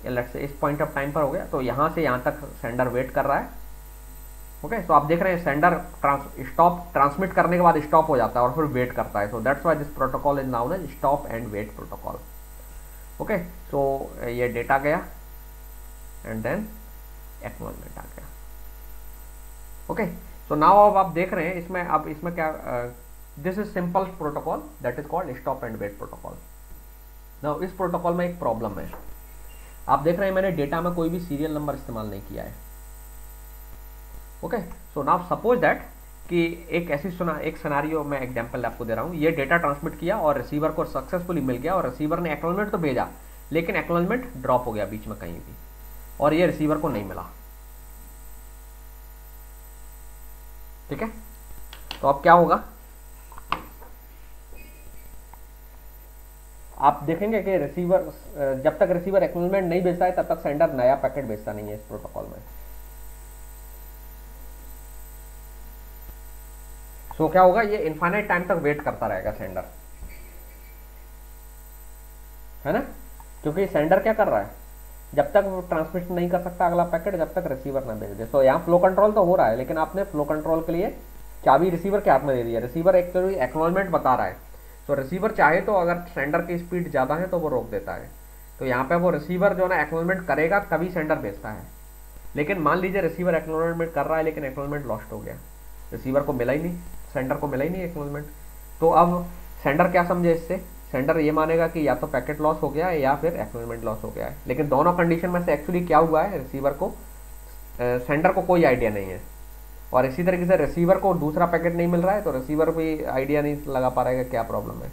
लेट्स से इस पॉइंट ऑफ टाइम पर हो गया, तो यहाँ से यहाँ तक सेंडर वेट कर रहा है। ओके, तो आप देख रहे हैं सेंडर ट्रांसमिट करने के बाद स्टॉप हो जाता है और फिर वेट करता है। So that's why this protocol is known as stop and wait protocol. Okay, so ये डेटा गया एंड देन एक्नॉलेजमेंट आ गया। ओके, सो नाउ अब आप देख रहे हैं इसमें क्या, this is simple protocol that is called stop and wait protocol. Now इस प्रोटोकॉल में एक प्रॉब्लम है, आप देख रहे हैं मैंने डेटा में कोई भी सीरियल नंबर इस्तेमाल नहीं किया है। Okay, so now suppose that कि एक सिनेरियो में एग्जांपल आपको दे रहा हूँ। ये डेटा ट्रांसमिट किया और रिसीवर को सक्सेसफुली मिल गया, और रिसीवर ने एक्नॉलेजमेंट तो भेजा, लेकिन एक्नॉलेजमेंट ड्रॉप हो गया बीच में कहीं भी। और ये रिसीवर को नहीं मिला। ठीक है, तो अब क्या होगा, आप देखेंगे कि रिसीवर, जब तक रिसीवर एक्नॉलेजमेंट नहीं भेजता है तब तक सेंडर नया पैकेट भेजता नहीं है इस प्रोटोकॉल में। सो क्या होगा, ये इनफाइनाइट टाइम तक वेट करता रहेगा सेंडर, है ना, क्योंकि सेंडर क्या कर रहा है, जब तक वो ट्रांसमिट नहीं कर सकता अगला पैकेट जब तक रिसीवर ना भेज दे। सो यहाँ फ्लो कंट्रोल तो हो रहा है, लेकिन आपने फ्लो कंट्रोल के लिए चाबी रिसीवर के हाथ में दे दी है। रिसीवर एक तो एक्नॉलेजमेंट बता रहा है, तो रिसीवर चाहे तो अगर सेंडर की स्पीड ज़्यादा है तो वो रोक देता है। तो यहाँ पे वो रिसीवर जो है ना एक्नॉलेजमेंट करेगा तभी सेंडर भेजता है। लेकिन मान लीजिए रिसीवर एक्नॉलेजमेंट कर रहा है लेकिन एक्नॉलेजमेंट लॉस्ट हो गया, रिसीवर को मिला ही नहीं, सेंडर को मिला ही नहीं एक्नॉलेजमेंट, तो अब सेंडर क्या समझे इससे, सेंडर ये मानेगा कि या तो पैकेट लॉस हो गया है या फिर एक्नॉलेजमेंट लॉस हो गया है। लेकिन दोनों कंडीशन में से एक्चुअली क्या हुआ है, रिसीवर को, सेंडर को कोई आइडिया नहीं है। और इसी तरीके से रिसीवर को दूसरा पैकेट नहीं मिल रहा है तो रिसीवर भी आइडिया नहीं लगा पा रहा है क्या प्रॉब्लम है।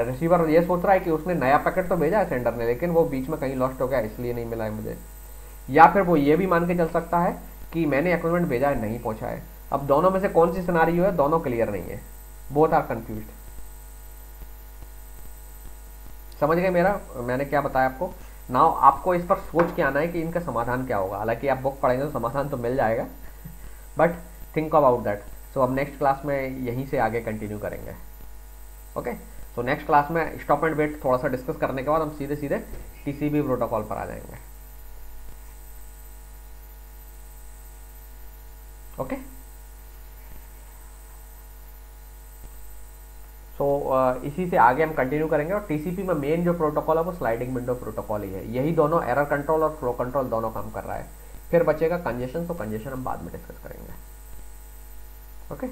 रिसीवर ये सोच रहा है कि उसने नया पैकेट तो भेजा है सेंडर ने, लेकिन वो बीच में कहीं लॉस्ट हो गया इसलिए नहीं मिला है मुझे। या फिर वो ये भी मान के चल सकता है कि मैंने एक्नॉलेजमेंट भेजा है नहीं पहुंचा है। अब दोनों में से कौन सी सिनेरियो है, दोनों क्लियर नहीं है, बोथ आर कंफ्यूज्ड। समझ गए मैंने क्या बताया आपको। नाउ आपको इस पर सोच के आना है कि इनका समाधान क्या होगा। हालांकि आप बुक पढ़ेंगे तो समाधान तो मिल जाएगा, बट थिंक अबाउट दैट। सो अब नेक्स्ट क्लास में यहीं से आगे कंटिन्यू करेंगे। ओके, सो नेक्स्ट क्लास में स्टॉप एंड वेट थोड़ा सा डिस्कस करने के बाद हम सीधे सीधे टीसीपी प्रोटोकॉल पर आ जाएंगे। ओके, तो इसी से आगे हम कंटिन्यू करेंगे। और टीसीपी में मेन जो प्रोटोकॉल है वो स्लाइडिंग विंडो प्रोटोकॉल ही है। यही दोनों एरर कंट्रोल और फ्लो कंट्रोल दोनों काम कर रहा है। फिर बचेगा कंजेशन, तो कंजेशन हम बाद में डिस्कस करेंगे। Okay,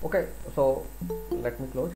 okay, so let me close.